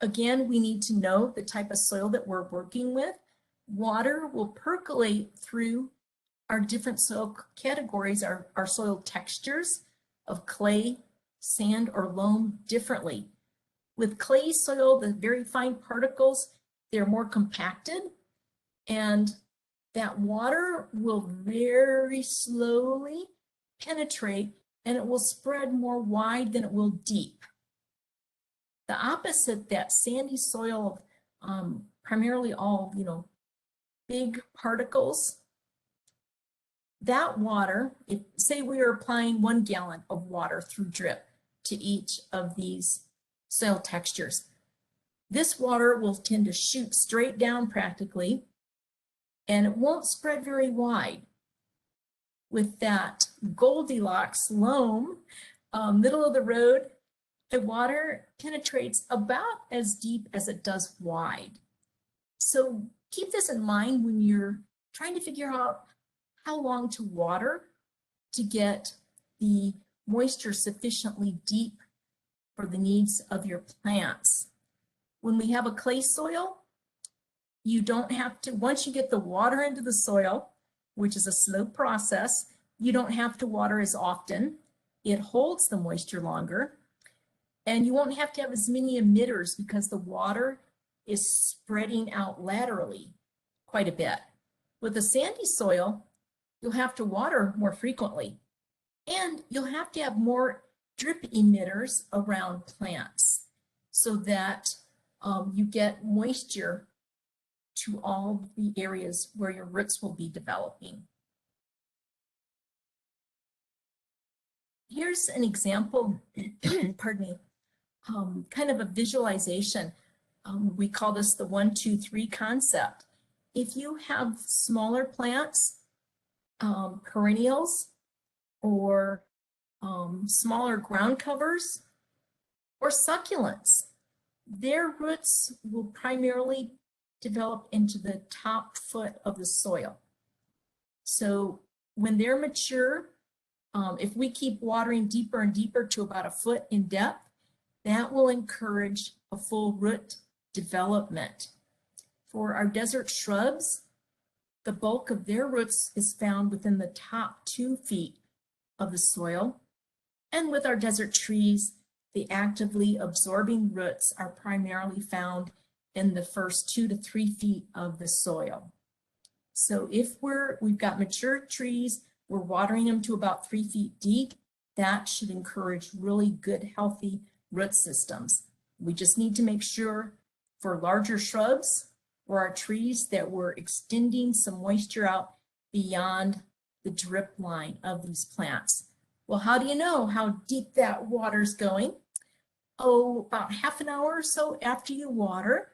Again, we need to know the type of soil that we're working with. Water will percolate through our different soil categories, our soil textures of clay, sand, or loam differently. With clay soil, the very fine particles, they're more compacted, and that water will very slowly penetrate, and it will spread more wide than it will deep. The opposite, that sandy soil, primarily all, you know, big particles, that water, say we are applying 1 gallon of water through drip to each of these soil textures. This water will tend to shoot straight down practically, and it won't spread very wide. With that Goldilocks loam, middle of the road, the water penetrates about as deep as it does wide. So keep this in mind when you're trying to figure out how long to water to get the moisture sufficiently deep for the needs of your plants. When we have a clay soil, you don't have to, once you get the water into the soil, which is a slow process, you don't have to water as often. It holds the moisture longer, and you won't have to have as many emitters because the water is spreading out laterally quite a bit. With a sandy soil, you'll have to water more frequently, and you'll have to have more drip emitters around plants so that you get moisture to all the areas where your roots will be developing. Here's an example, pardon me, kind of a visualization. We call this the 1, 2, 3 concept. If you have smaller plants, perennials, or smaller ground covers, or succulents, their roots will primarily develop into the top foot of the soil. So when they're mature, if we keep watering deeper and deeper to about a foot in depth, that will encourage a full root development. For our desert shrubs, the bulk of their roots is found within the top 2 feet of the soil. And with our desert trees, the actively absorbing roots are primarily found in the first 2 to 3 feet of the soil. So if we've got mature trees, we're watering them to about 3 feet deep, that should encourage really good, healthy root systems. We just need to make sure for larger shrubs or our trees that we're extending some moisture out beyond the drip line of these plants. Well, how do you know how deep that water's going? about half an hour or so after you water,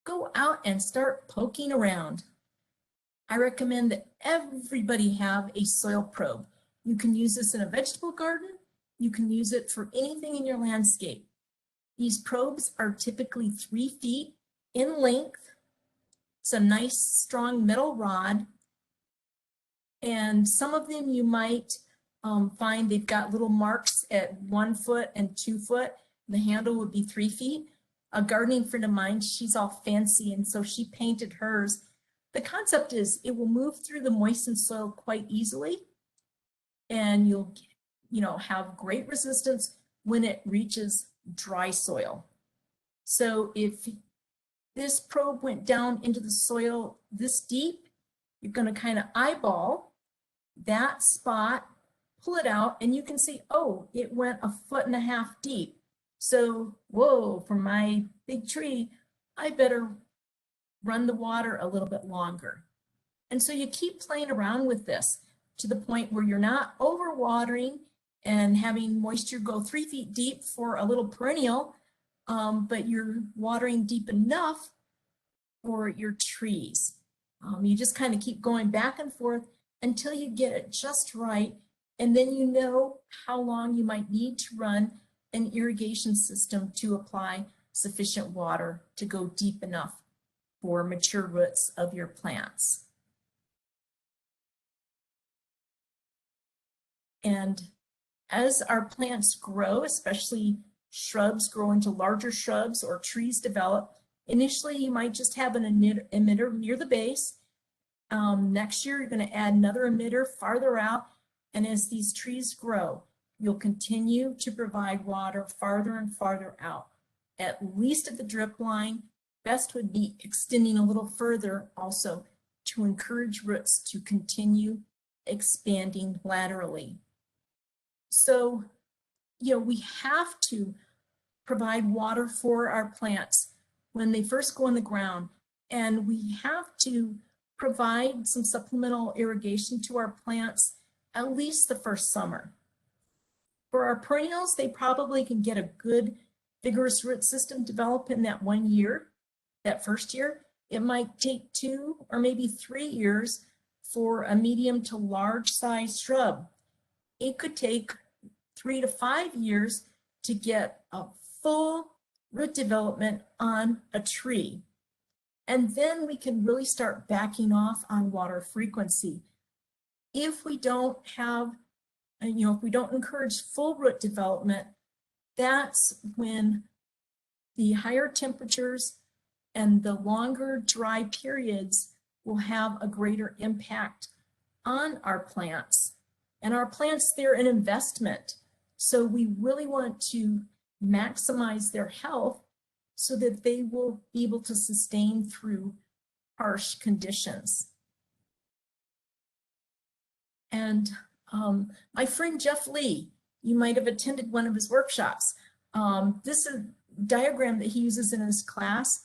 go out and start poking around. I recommend that everybody have a soil probe. You can use this in a vegetable garden. You can use it for anything in your landscape. These probes are typically 3 feet in length. It's a nice strong metal rod. And some of them you might find they've got little marks at 1 foot and 2 foot. The handle would be 3 feet. A gardening friend of mine, she's all fancy, and so she painted hers. The concept is it will move through the moistened soil quite easily, and you'll have great resistance when it reaches dry soil. So if this probe went down into the soil this deep, you're going to kind of eyeball that spot, pull it out, and you can see, oh, it went 1.5 feet deep. So, whoa, for my big tree, I better run the water a little bit longer. And so you keep playing around with this to the point where you're not overwatering and having moisture go 3 feet deep for a little perennial, but you're watering deep enough for your trees. You just kind of keep going back and forth until you get it just right, and then you know how long you might need to run an irrigation system to apply sufficient water to go deep enough for mature roots of your plants. And as our plants grow, especially shrubs grow into larger shrubs or trees develop, initially you might just have an emitter near the base. Next year, you're going to add another emitter farther out. And as these trees grow, you'll continue to provide water farther and farther out, at least at the drip line. Best would be extending a little further also to encourage roots to continue expanding laterally. So, we have to provide water for our plants when they first go in the ground, and we have to provide some supplemental irrigation to our plants at least the first summer. For our perennials, they probably can get a good vigorous root system develop in that 1 year, that first year. It might take 2 or maybe 3 years for a medium to large size shrub. It could take 3 to 5 years to get a full root development on a tree. And then we can really start backing off on water frequency. If we don't have, if we don't encourage full root development, that's when the higher temperatures and the longer dry periods will have a greater impact on our plants. And our plants, they're an investment. So we really want to maximize their health so that they will be able to sustain through harsh conditions. And my friend Jeff Lee, you might have attended one of his workshops. This is a diagram that he uses in his class.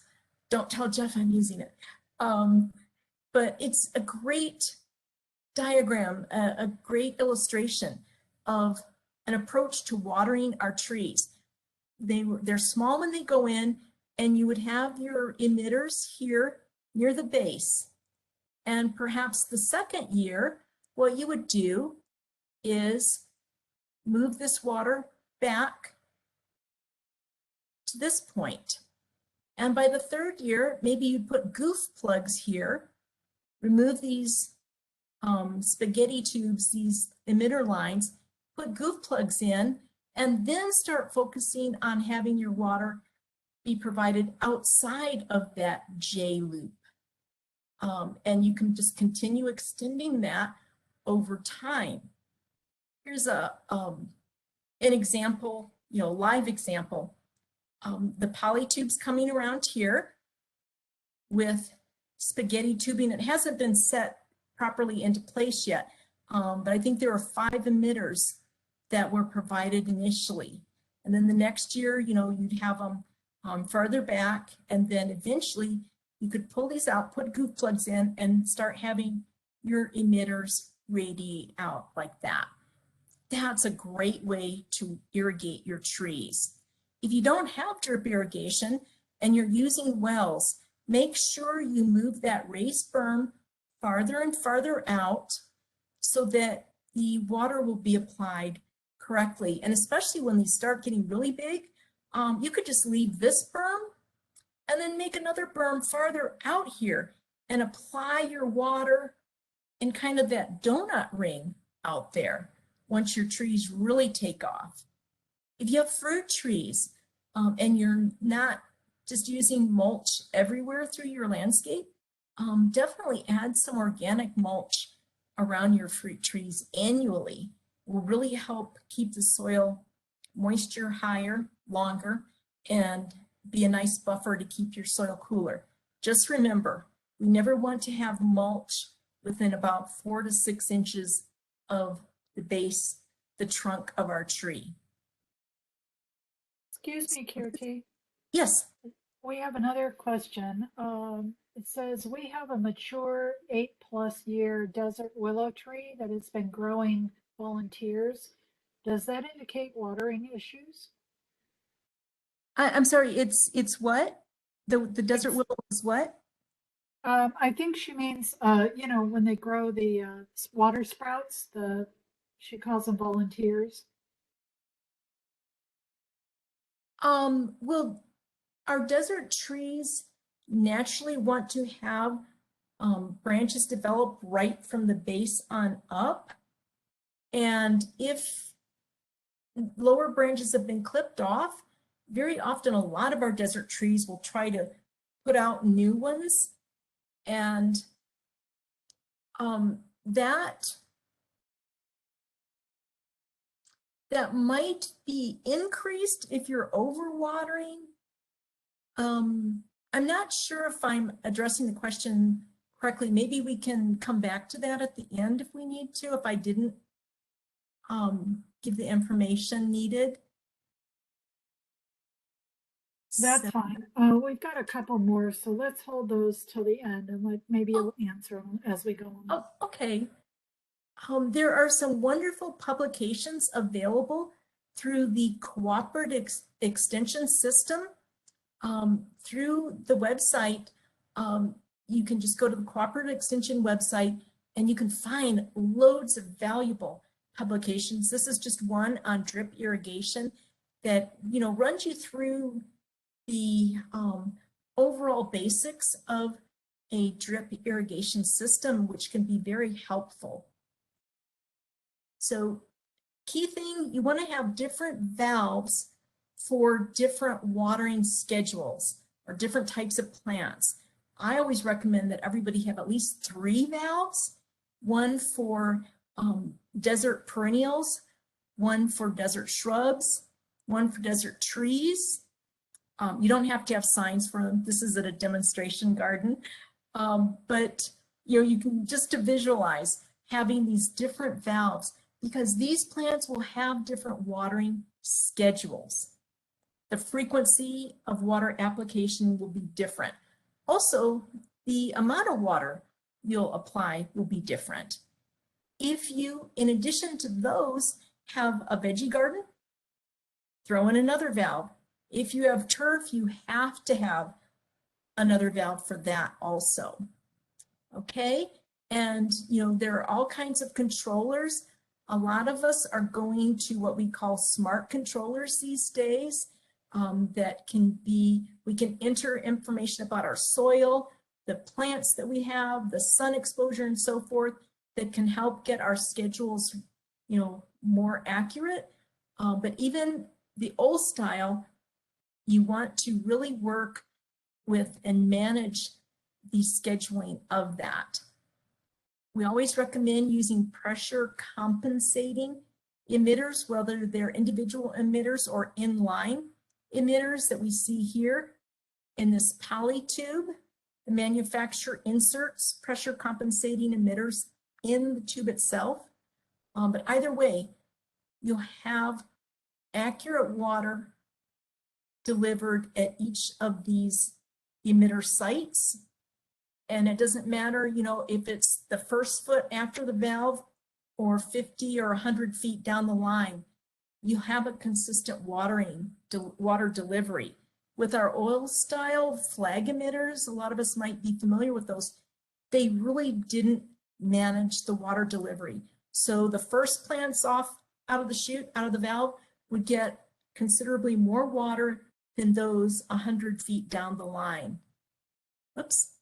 Don't tell Jeff I'm using it. But it's a great diagram, a great illustration of an approach to watering our trees. They're small when they go in, and you would have your emitters here near the base. And perhaps the second year, what you would do is move this water back to this point. And by the third year, maybe you'd put goof plugs here, remove these spaghetti tubes, these emitter lines, put goof plugs in, and then start focusing on having your water be provided outside of that J loop. And you can just continue extending that over time. Here's an example, live example. The poly tubes coming around here with spaghetti tubing. It hasn't been set properly into place yet, but I think there are 5 emitters that were provided initially. And then the next year, you'd have them farther back, and then eventually you could pull these out, put goof plugs in, and start having your emitters radiate out like that. That's a great way to irrigate your trees. If you don't have drip irrigation and you're using wells, make sure you move that raised berm farther and farther out so that the water will be applied correctly. And especially when they start getting really big, you could just leave this berm and then make another berm farther out here and apply your water in kind of that donut ring out there once your trees really take off. If you have fruit trees and you're not just using mulch everywhere through your landscape, definitely add some organic mulch around your fruit trees annually. Will really help keep the soil moisture higher, longer, and be a nice buffer to keep your soil cooler. Just remember, we never want to have mulch within about 4 to 6 inches of the base, the trunk of our tree. Excuse me, Kirti. Yes. We have another question. It says we have a mature 8+ year desert willow tree that has been growing volunteers. Does that indicate watering issues? I'm sorry, it's what? The desert willow is what? I think she means, you know, when they grow the water sprouts, she calls them volunteers. Well, our desert trees naturally want to have branches develop right from the base on up. And if lower branches have been clipped off, very often a lot of our desert trees will try to put out new ones. And that might be increased if you're overwatering. I'm not sure if I'm addressing the question correctly. Maybe we can come back to that at the end if we need to, if I didn't give the information needed. That's fine. We've got a couple more, so let's hold those till the end and maybe you'll answer them as we go on. Oh, okay. There are some wonderful publications available through the Cooperative Extension System. Through the website, you can just go to the Cooperative Extension website and you can find loads of valuable publications. This is just one on drip irrigation that, you know, runs you through the overall basics of a drip irrigation system, which can be very helpful. So key thing, you want to have different valves for different watering schedules or different types of plants. I always recommend that everybody have at least 3 valves, one for desert perennials, one for desert shrubs, one for desert trees. You don't have to have signs for them. This is at a demonstration garden. But you know, you can just to visualize having these different valves because these plants will have different watering schedules. The frequency of water application will be different. Also, the amount of water you'll apply will be different. If you, in addition to those, have a veggie garden, throw in another valve. If you have turf, you have to have another valve for that also. Okay, and you know, there are all kinds of controllers. A lot of us are going to what we call smart controllers these days. That can be, we can enter information about our soil, the plants that we have, the sun exposure and so forth that can help get our schedules, you know, more accurate. But even the old style, you want to really work with and manage the scheduling of that. We always recommend using pressure compensating emitters, whether they're individual emitters or inline emitters that we see here in this poly tube. The manufacturer inserts pressure compensating emitters in the tube itself. But either way, you'll have accurate water delivered at each of these emitter sites. And it doesn't matter, you know, if it's the first foot after the valve or 50 or 100 feet down the line. you have a consistent water delivery. With our oil style flag emitters, a lot of us might be familiar with those, they really didn't manage the water delivery. So the first plants out of the chute, out of the valve, would get considerably more water than those 100 feet down the line. Oops.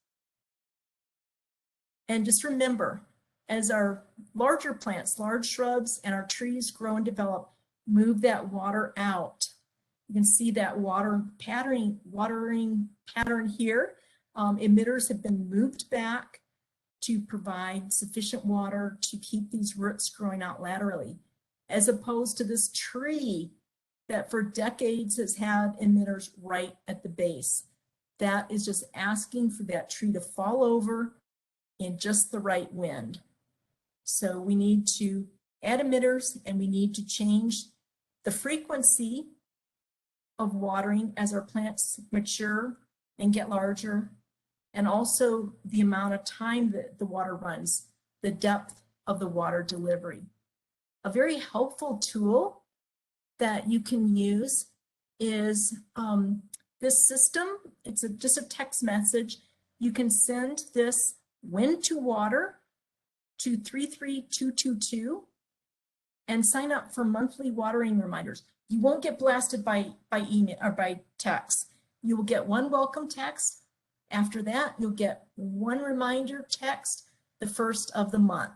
And just remember, as our larger plants, large shrubs, and our trees grow and develop, move that water out. You can see that watering pattern here. Emitters have been moved back to provide sufficient water to keep these roots growing out laterally, as opposed to this tree that for decades has had emitters right at the base. That is just asking for that tree to fall over in just the right wind. So we need to add emitters, and we need to change the frequency of watering as our plants mature and get larger, and also the amount of time that the water runs, the depth of the water delivery. A very helpful tool that you can use is this system. It's just a text message. You can send this when to water to 33222 and sign up for monthly watering reminders. You won't get blasted by email or by text. You will get one welcome text. After that, you'll get one reminder text the first of the month.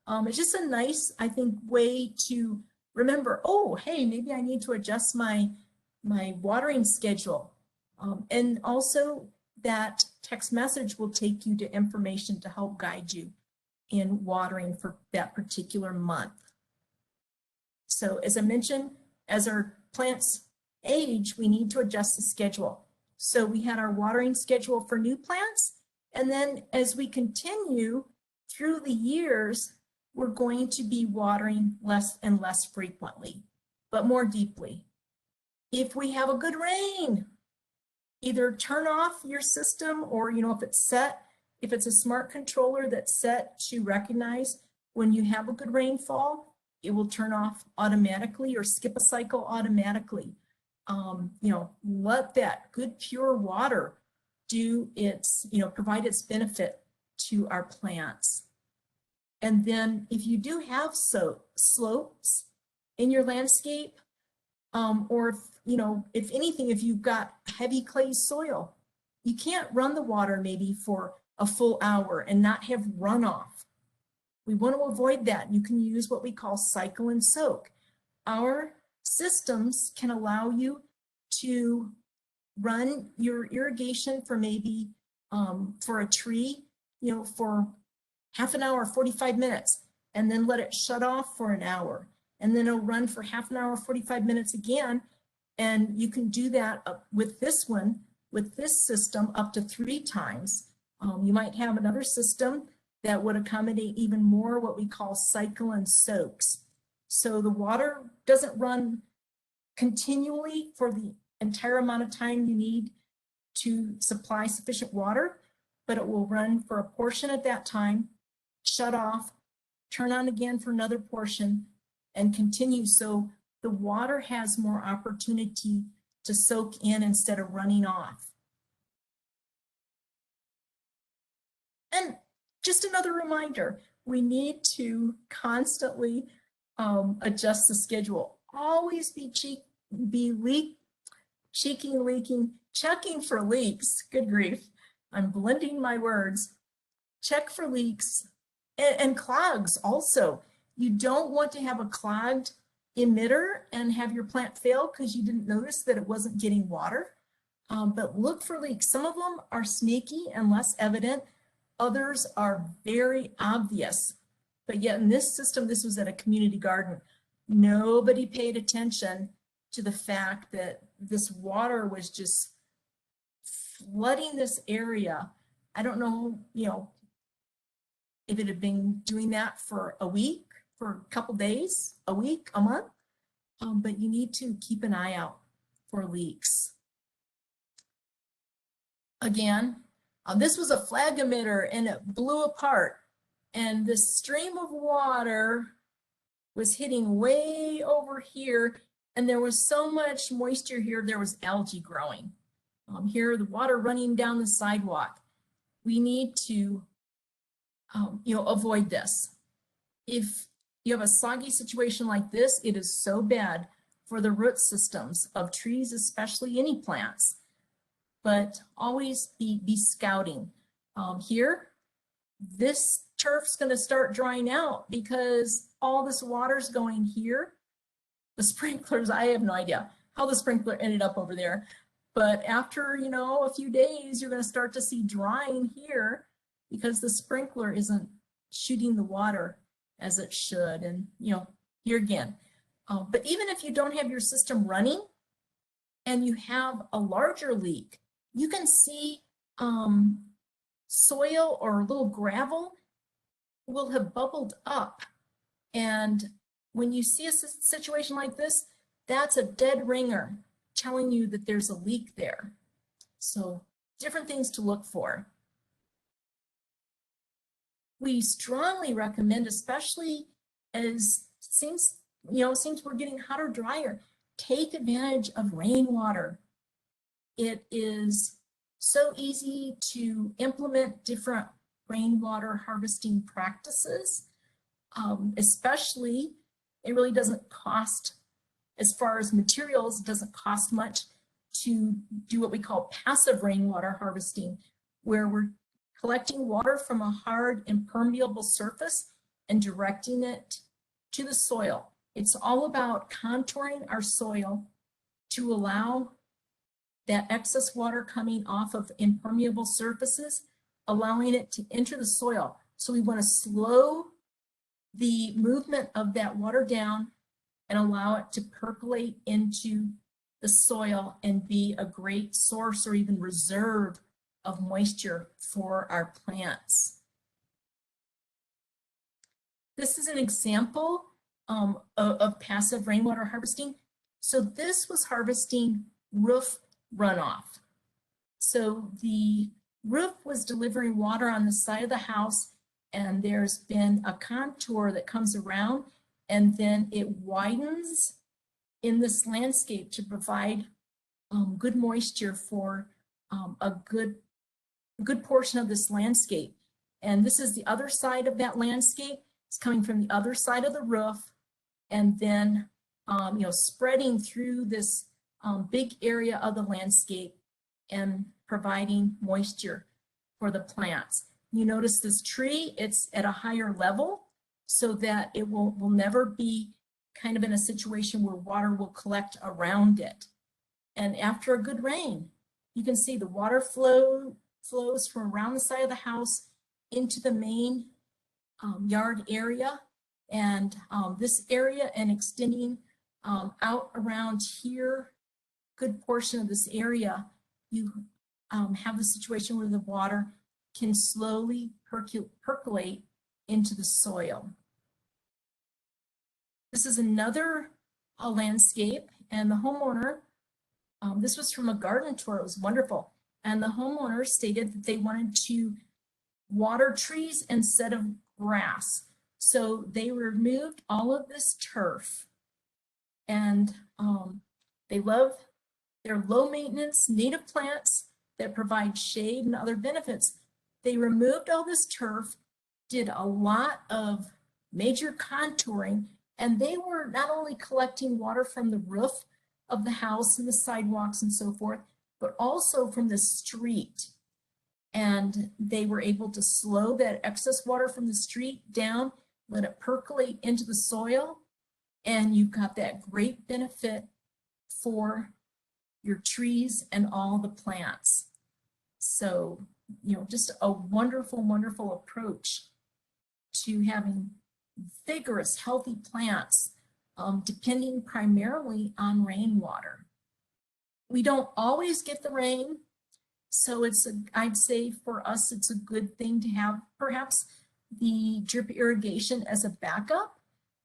It's just a nice, I think, way to remember, oh, hey, maybe I need to adjust my watering schedule. And also that text message will take you to information to help guide you in watering for that particular month. So as I mentioned, as our plants age, we need to adjust the schedule. So we had our watering schedule for new plants, and then as we continue through the years, we're going to be watering less and less frequently, but more deeply. If we have a good rain, either turn off your system, or if it's a smart controller that's set to recognize when you have a good rainfall, it will turn off automatically or skip a cycle automatically. Let that good pure water do its, provide its benefit to our plants. And then if you do have slopes in your landscape, or if anything, if you've got heavy clay soil, you can't run the water maybe for a full hour and not have runoff. We want to avoid that. You can use what we call cycle and soak. Our systems can allow you to run your irrigation for maybe for a tree, for half an hour, 45 minutes, and then let it shut off for an hour. And then it'll run for half an hour, 45 minutes again. And you can do that with this one, with this system, up to 3 times. You might have another system that would accommodate even more what we call cycle and soaks. So the water doesn't run continually for the entire amount of time you need to supply sufficient water, but it will run for a portion at that time, shut off, turn on again for another portion, and continue. So the water has more opportunity to soak in instead of running off. And just another reminder, we need to constantly adjust the schedule. Always be checking for leaks. Good grief, I'm blending my words. Check for leaks and clogs also. You don't want to have a clogged emitter and have your plant fail because you didn't notice that it wasn't getting water. But look for leaks. Some of them are sneaky and less evident. Others are very obvious. But yet in this system, this was at a community garden. Nobody paid attention to the fact that this water was just flooding this area. I don't know, if it had been doing that for a week, for a couple days, a week, a month, but you need to keep an eye out for leaks. Again, this was a flag emitter and it blew apart, and this stream of water was hitting way over here, and there was so much moisture here, there was algae growing. Here, the water running down the sidewalk. We need to, avoid this. If you have a soggy situation like this, it is so bad for the root systems of trees, especially any plants. But always be scouting. Here, this turf's going to start drying out because all this water's going here. The sprinklers, I have no idea how the sprinkler ended up over there. But after, a few days, you're going to start to see drying here because the sprinkler isn't shooting the water as it should. And, here again. But even if you don't have your system running and you have a larger leak, you can see soil or a little gravel will have bubbled up. And when you see a situation like this, that's a dead ringer telling you that there's a leak there. So different things to look for. We strongly recommend, especially as seems we're getting hotter, drier, take advantage of rainwater. It is so easy to implement different rainwater harvesting practices, especially it really doesn't cost, as far as materials, it doesn't cost much to do what we call passive rainwater harvesting, where we're collecting water from a hard impermeable surface and directing it to the soil. It's all about contouring our soil to allow that excess water coming off of impermeable surfaces, allowing it to enter the soil. So we want to slow the movement of that water down and allow it to percolate into the soil and be a great source or even reserve of moisture for our plants. This is an example of passive rainwater harvesting. So this was harvesting roof runoff. So the roof was delivering water on the side of the house, and there's been a contour that comes around, and then it widens in this landscape to provide good moisture for a good portion of this landscape. And this is the other side of that landscape. It's coming from the other side of the roof, and then spreading through this big area of the landscape and providing moisture for the plants. You notice this tree, it's at a higher level so that it will never be kind of in a situation where water will collect around it. And after a good rain, you can see the water flows from around the side of the house into the main yard area, and this area, and extending out around here, good portion of this area, you have the situation where the water can slowly percolate into the soil. This is another landscape, and the homeowner, this was from a garden tour, it was wonderful, and the homeowner stated that they wanted to water trees instead of grass. So they removed all of this turf, and they love their low maintenance native plants that provide shade and other benefits. They removed all this turf, did a lot of major contouring, and they were not only collecting water from the roof of the house and the sidewalks and so forth, but also from the street. And they were able to slow that excess water from the street down, let it percolate into the soil, and you've got that great benefit for your trees and all the plants. So, just a wonderful, wonderful approach to having vigorous, healthy plants, depending primarily on rainwater. We don't always get the rain, so I'd say for us, it's a good thing to have perhaps the drip irrigation as a backup,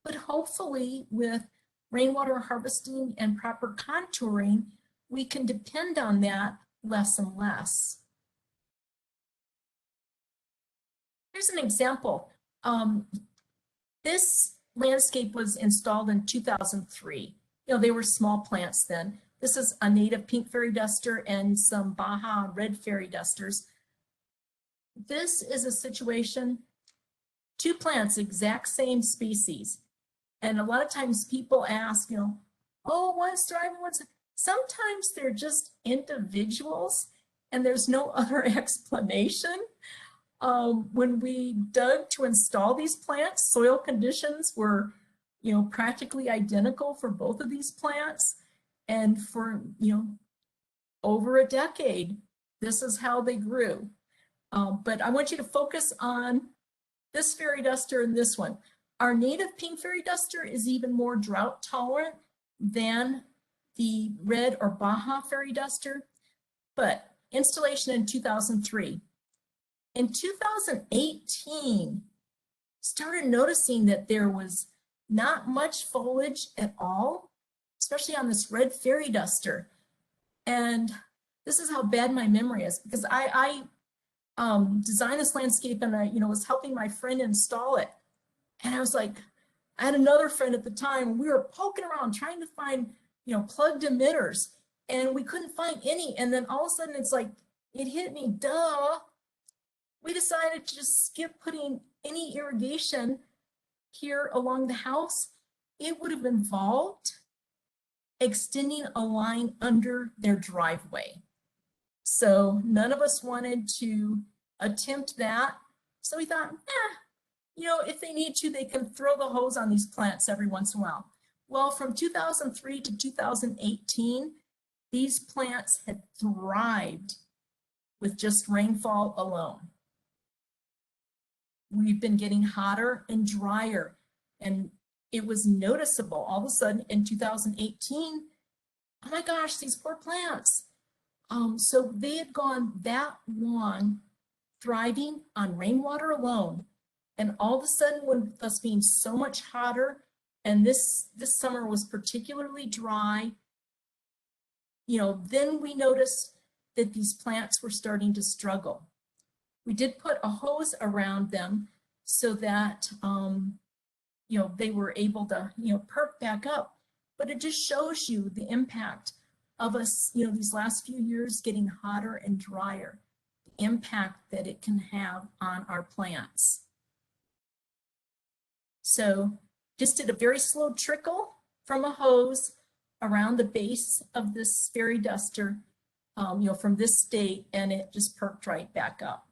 but hopefully with rainwater harvesting and proper contouring, we can depend on that less and less. Here's an example. This landscape was installed in 2003. You know, they were small plants then. This is a native pink fairy duster and some Baja red fairy dusters. This is a situation, two plants, exact same species. And a lot of times people ask, you know, oh, one's thriving, one's... Sometimes they're just individuals and there's no other explanation. When we dug to install these plants, soil conditions were, you know, practically identical for both of these plants. And for, you know, over a decade, this is how they grew. But I want you to focus on this fairy duster and this one. Our native pink fairy duster is even more drought tolerant than the red or Baja fairy duster, but installation in 2003. In 2018, started noticing that there was not much foliage at all, especially on this red fairy duster. And this is how bad my memory is, because I designed this landscape and I, you know, was helping my friend install it. And I was like, I had another friend at the time, we were poking around trying to find, you know, plugged emitters, and we couldn't find any. And then all of a sudden it's like, it hit me, duh. We decided to just skip putting any irrigation here along the house. It would have involved extending a line under their driveway. So none of us wanted to attempt that. So we thought, you know, if they need to, they can throw the hose on these plants every once in a while. Well, from 2003 to 2018, these plants had thrived with just rainfall alone. We've been getting hotter and drier, and it was noticeable all of a sudden in 2018. Oh my gosh, these poor plants. So they had gone that long thriving on rainwater alone, and all of a sudden, with us being so much hotter, and this summer was particularly dry, you know, then we noticed that these plants were starting to struggle. We did put a hose around them so that, you know, they were able to, you know, perk back up. But it just shows you the impact of us, you know, these last few years getting hotter and drier, the impact that it can have on our plants. So just did a very slow trickle from a hose around the base of this fairy duster, you know, from this state, and it just perked right back up.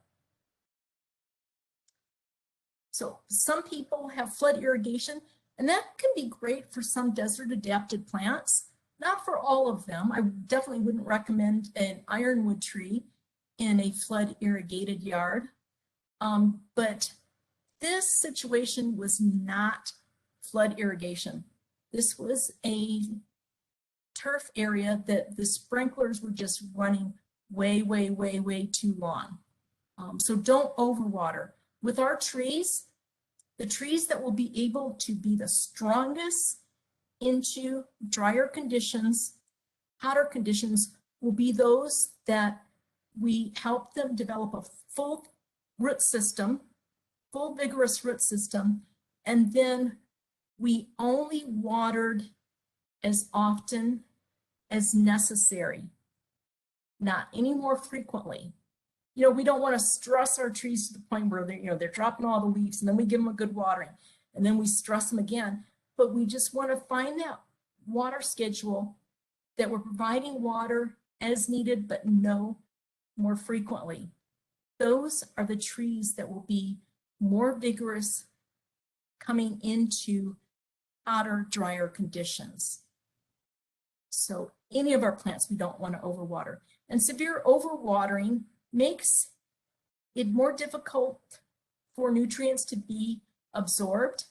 So some people have flood irrigation, and that can be great for some desert adapted plants, not for all of them. I definitely wouldn't recommend an ironwood tree in a flood irrigated yard. But this situation was not flood irrigation. This was a turf area that the sprinklers were just running way, way, way, way too long. So don't overwater. With our trees, the trees that will be able to be the strongest into drier conditions, hotter conditions, will be those that we help them develop a full root system, full vigorous root system, and then we only watered as often as necessary, not any more frequently. You know, we don't want to stress our trees to the point where they, you know, they're dropping all the leaves, and then we give them a good watering, and then we stress them again. But we just want to find that water schedule that we're providing water as needed, but no more frequently. Those are the trees that will be more vigorous coming into hotter, drier conditions. So any of our plants we don't want to overwater. And severe overwatering makes it more difficult for nutrients to be absorbed.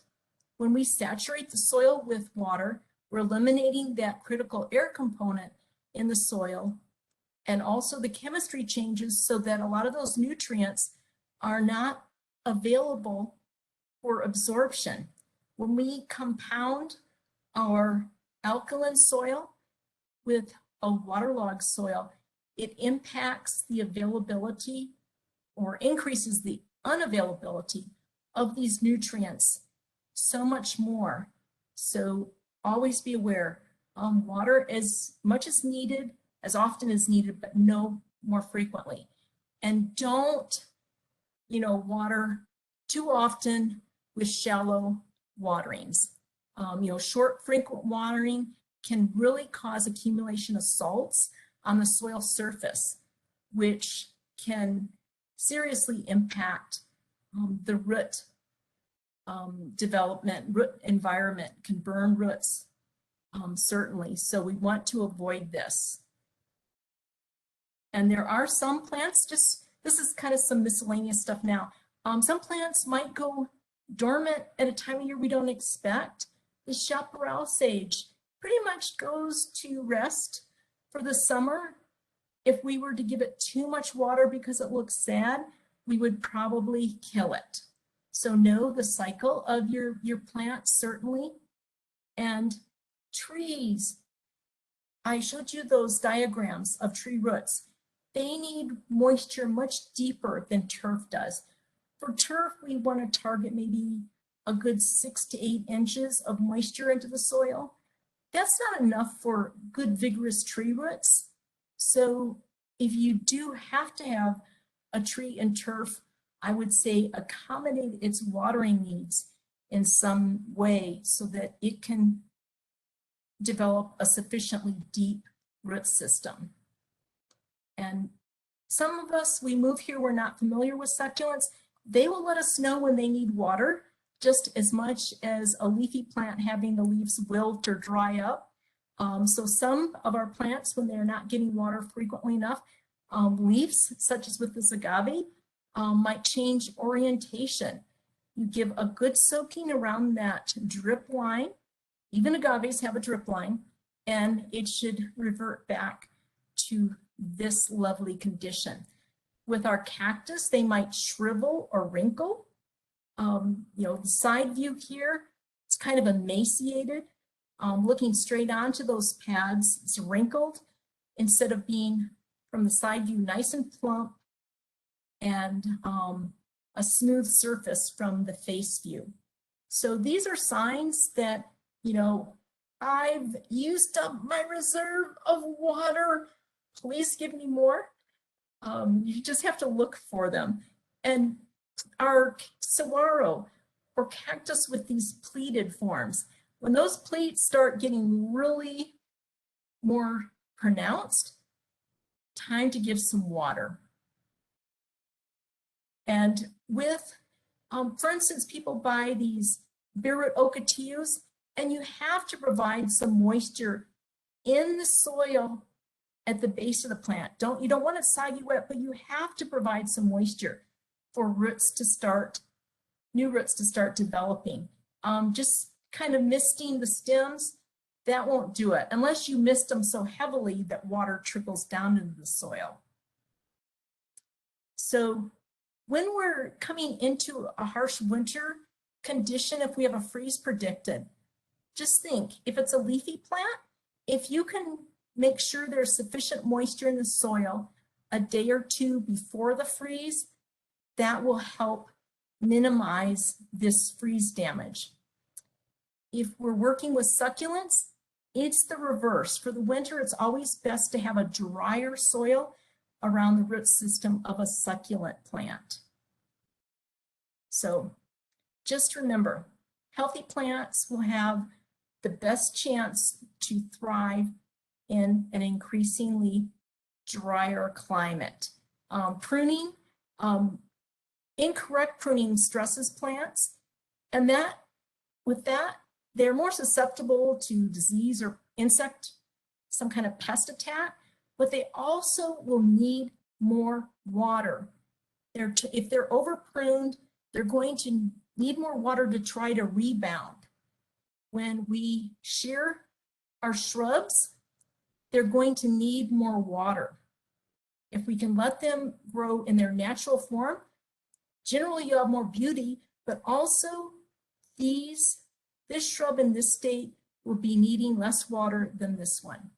When we saturate the soil with water, we're eliminating that critical air component in the soil, and also the chemistry changes so that a lot of those nutrients are not available for absorption. When we compound our alkaline soil with a waterlogged soil, it impacts the availability or increases the unavailability of these nutrients. so much more. So always be aware, water as much as needed, as often as needed, but no more frequently. And don't, water too often with shallow waterings. Short, frequent watering can really cause accumulation of salts on the soil surface, which can seriously impact the root development. Root environment can burn roots, certainly. So we want to avoid this. And there are some plants, this is kind of some miscellaneous stuff now. Some plants might go dormant at a time of year we don't expect. The chaparral sage pretty much goes to rest for the summer. If we were to give it too much water because it looks sad, we would probably kill it. So know the cycle of your plant, certainly. And trees, I showed you those diagrams of tree roots. They need moisture much deeper than turf does. For turf, we want to target maybe a good 6 to 8 inches of moisture into the soil. That's not enough for good, vigorous tree roots. So if you do have to have a tree in turf, I would say accommodate its watering needs in some way so that it can develop a sufficiently deep root system. And some of us, we move here, we're not familiar with succulents. They will let us know when they need water, just as much as a leafy plant having the leaves wilt or dry up. So some of our plants, when they're not getting water frequently enough, leaves, such as with this agave, might change orientation. You give a good soaking around that drip line. Even agaves have a drip line, and it should revert back to this lovely condition. With our cactus, they might shrivel or wrinkle. The side view here, it's kind of emaciated. Looking straight onto those pads, it's wrinkled instead of being from the side view nice and plump and a smooth surface from the face view. So these are signs that, I've used up my reserve of water. Please give me more. You just have to look for them. And our saguaro or cactus with these pleated forms, when those pleats start getting really more pronounced, time to give some water. And with, for instance, people buy these bare ocotillos, and you have to provide some moisture in the soil at the base of the plant. You don't want it soggy wet, but you have to provide some moisture for roots to start, new roots to start developing. Just kind of misting the stems, that won't do it unless you mist them so heavily that water trickles down into the soil. So when we're coming into a harsh winter condition, if we have a freeze predicted, just think, if it's a leafy plant, if you can make sure there's sufficient moisture in the soil a day or two before the freeze, that will help minimize this freeze damage. If we're working with succulents, it's the reverse. For the winter, it's always best to have a drier soil around the root system of a succulent plant. So just remember, healthy plants will have the best chance to thrive in an increasingly drier climate. Pruning, incorrect pruning stresses plants, and with that, they're more susceptible to disease or insect, some kind of pest attack, but they also will need more water. If they're over pruned, they're going to need more water to try to rebound. When we shear our shrubs, they're going to need more water. If we can let them grow in their natural form, generally you have more beauty, but also this shrub in this state will be needing less water than this one.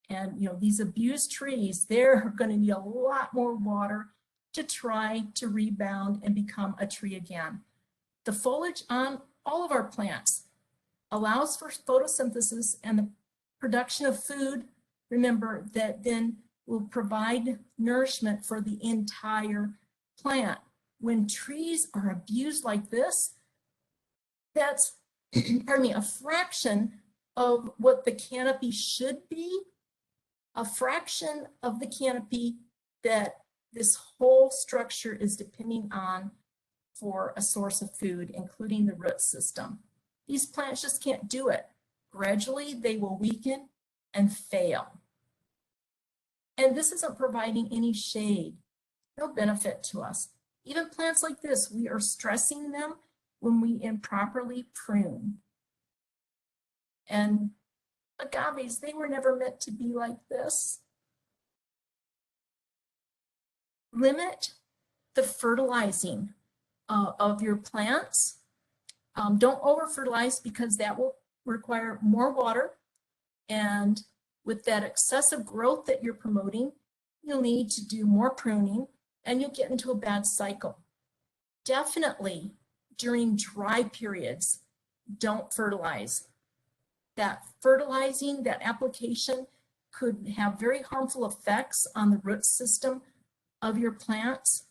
And these abused trees, they're going to need a lot more water to try to rebound and become a tree again. The foliage on all of our plants allows for photosynthesis and the production of food, remember, that then will provide nourishment for the entire plant. When trees are abused like this, that's, pardon me, a fraction of what the canopy should be, a fraction of the canopy that this whole structure is depending on for a source of food, including the root system. These plants just can't do it. Gradually, they will weaken and fail. And this isn't providing any shade, no benefit to us. Even plants like this, we are stressing them when we improperly prune. And agaves, they were never meant to be like this. Limit the fertilizing of your plants. Don't over-fertilize because that will require more water. And with that excessive growth that you're promoting, you'll need to do more pruning and you'll get into a bad cycle. Definitely during dry periods, don't fertilize. That fertilizing, that application could have very harmful effects on the root system of your plants.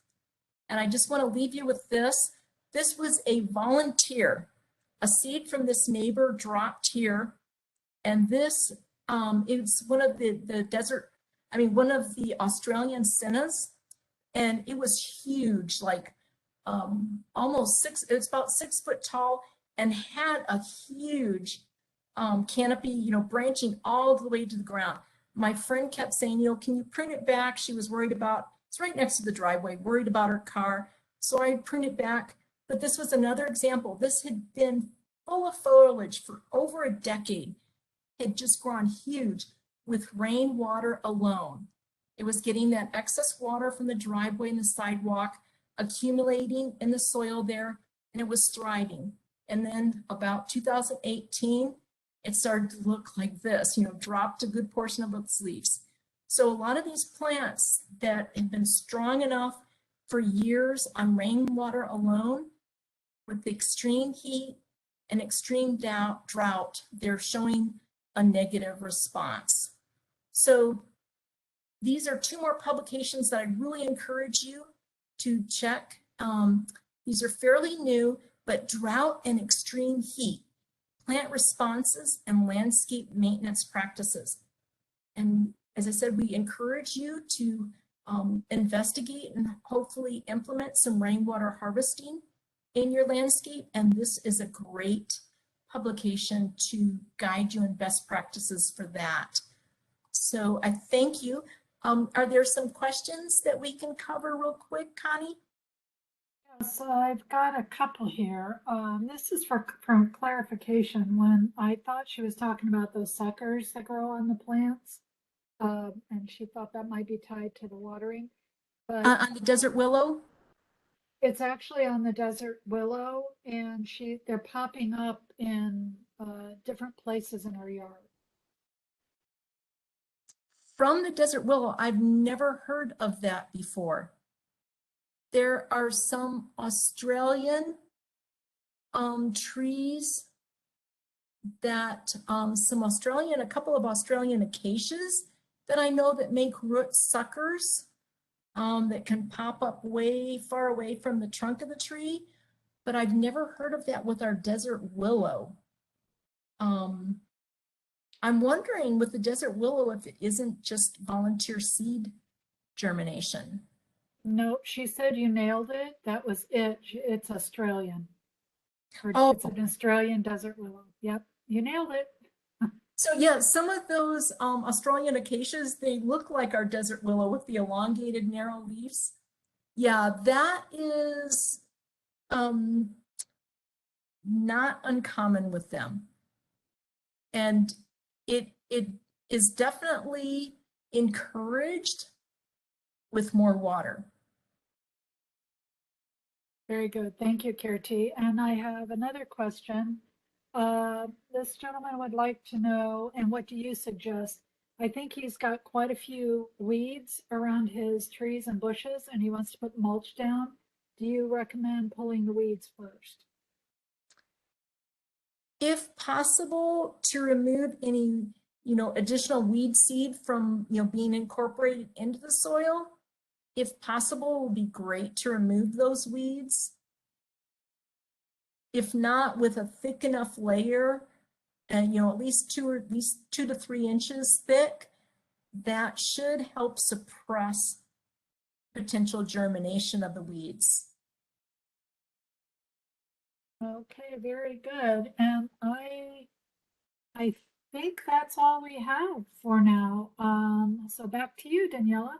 And I just want to leave you with this. This was a volunteer. A seed from this neighbor dropped here. And this is one of one of the Australian sennas. And it was huge, like almost it's about 6 foot tall and had a huge canopy, branching all the way to the ground. My friend kept saying, can you prune it back? She was worried about, it's right next to the driveway, worried about her car. So I pruned it back. But this was another example. This had been full of foliage for over a decade. It had just grown huge with rainwater alone. It was getting that excess water from the driveway and the sidewalk, accumulating in the soil there, and it was thriving. And then about 2018, it started to look like this, dropped a good portion of its leaves. So a lot of these plants that have been strong enough for years on rainwater alone, with the extreme heat and extreme drought, they're showing a negative response. So these are 2 more publications that I really encourage you to check. These are fairly new, but Drought and Extreme Heat, Plant Responses and Landscape Maintenance Practices. And as I said, we encourage you to investigate and hopefully implement some rainwater harvesting in your landscape. And this is a great publication to guide you in best practices for that. So I thank you. Are there some questions that we can cover real quick, Connie? Yes, I've got a couple here. This is from clarification. When I thought she was talking about those suckers that grow on the plants, and she thought that might be tied to the watering. But on the desert willow? It's actually on the desert willow, and they're popping up in different places in her yard. From the desert willow, I've never heard of that before. There are some Australian trees that a couple of Australian acacias that I know that make root suckers that can pop up way far away from the trunk of the tree, but I've never heard of that with our desert willow. I'm wondering with the desert willow if it isn't just volunteer seed germination. No, she said you nailed it. That was it. It's Australian. It's an Australian desert willow. Yep, you nailed it. So yeah, some of those Australian acacias, they look like our desert willow with the elongated narrow leaves. Yeah, that is not uncommon with them. And it is definitely encouraged with more water. Very good. Thank you, Kirti. And I have another question. This gentleman would like to know, and what do you suggest? I think he's got quite a few weeds around his trees and bushes, and he wants to put mulch down. Do you recommend pulling the weeds first? possible to remove any, additional weed seed from, being incorporated into the soil, if possible, it would be great to remove those weeds. If not, with a thick enough layer, and at least 2 to 3 inches thick, that should help suppress potential germination of the weeds. Okay, very good. And I think that's all we have for now. So back to you, Daniela.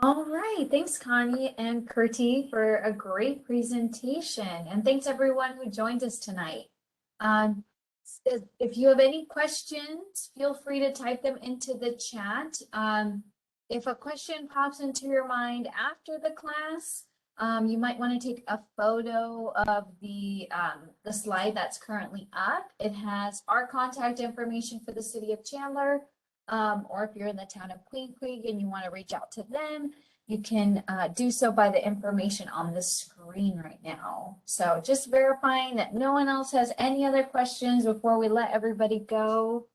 All right, thanks Connie and Kurti for a great presentation, and thanks everyone who joined us tonight. If you have any questions, feel free to type them into the chat. If a question pops into your mind after the class, you might want to take a photo of the slide that's currently up. It has our contact information for the city of Chandler, or if you're in the town of Queen Creek and you want to reach out to them, you can do so by the information on the screen right now. So just verifying that no one else has any other questions before we let everybody go.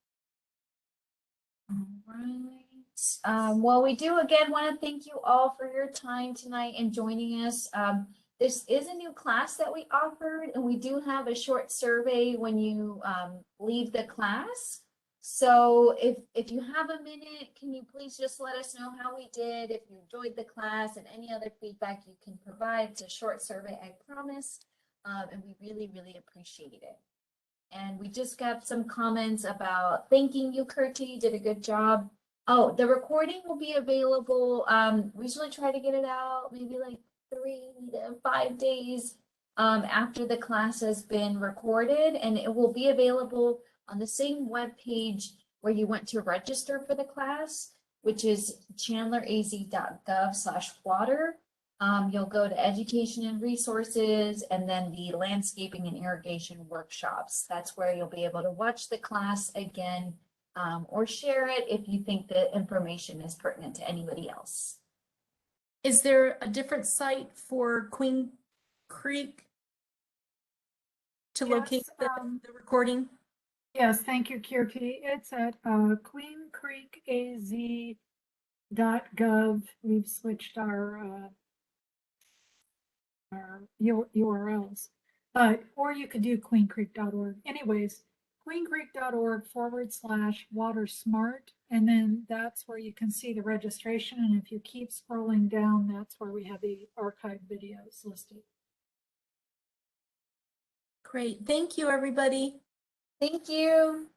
All right. Well, we do again want to thank you all for your time tonight and joining us. This is a new class that we offered, and we do have a short survey when you leave the class. So if you have a minute, can you please just let us know how we did, if you enjoyed the class, and any other feedback you can provide. It's a short survey, I promise, and we really, really appreciate it. And we just got some comments about thanking you, Kurti, you did a good job. Oh, the recording will be available. We usually try to get it out maybe like 3 to 5 days after the class has been recorded, and it will be available on the same web page where you went to register for the class, which is chandleraz.gov/water. You'll go to education and resources, and then the landscaping and irrigation workshops. That's where you'll be able to watch the class again, or share it if you think the information is pertinent to anybody else. Is there a different site for Queen Creek to locate the recording? Yes, thank you, Kirti. It's at queencreekaz.gov. We've switched our URLs, or you could do queencreek.org. Anyways, queencreek.org/watersmart, and then that's where you can see the registration. And if you keep scrolling down, that's where we have the archived videos listed. Great. Thank you, everybody. Thank you.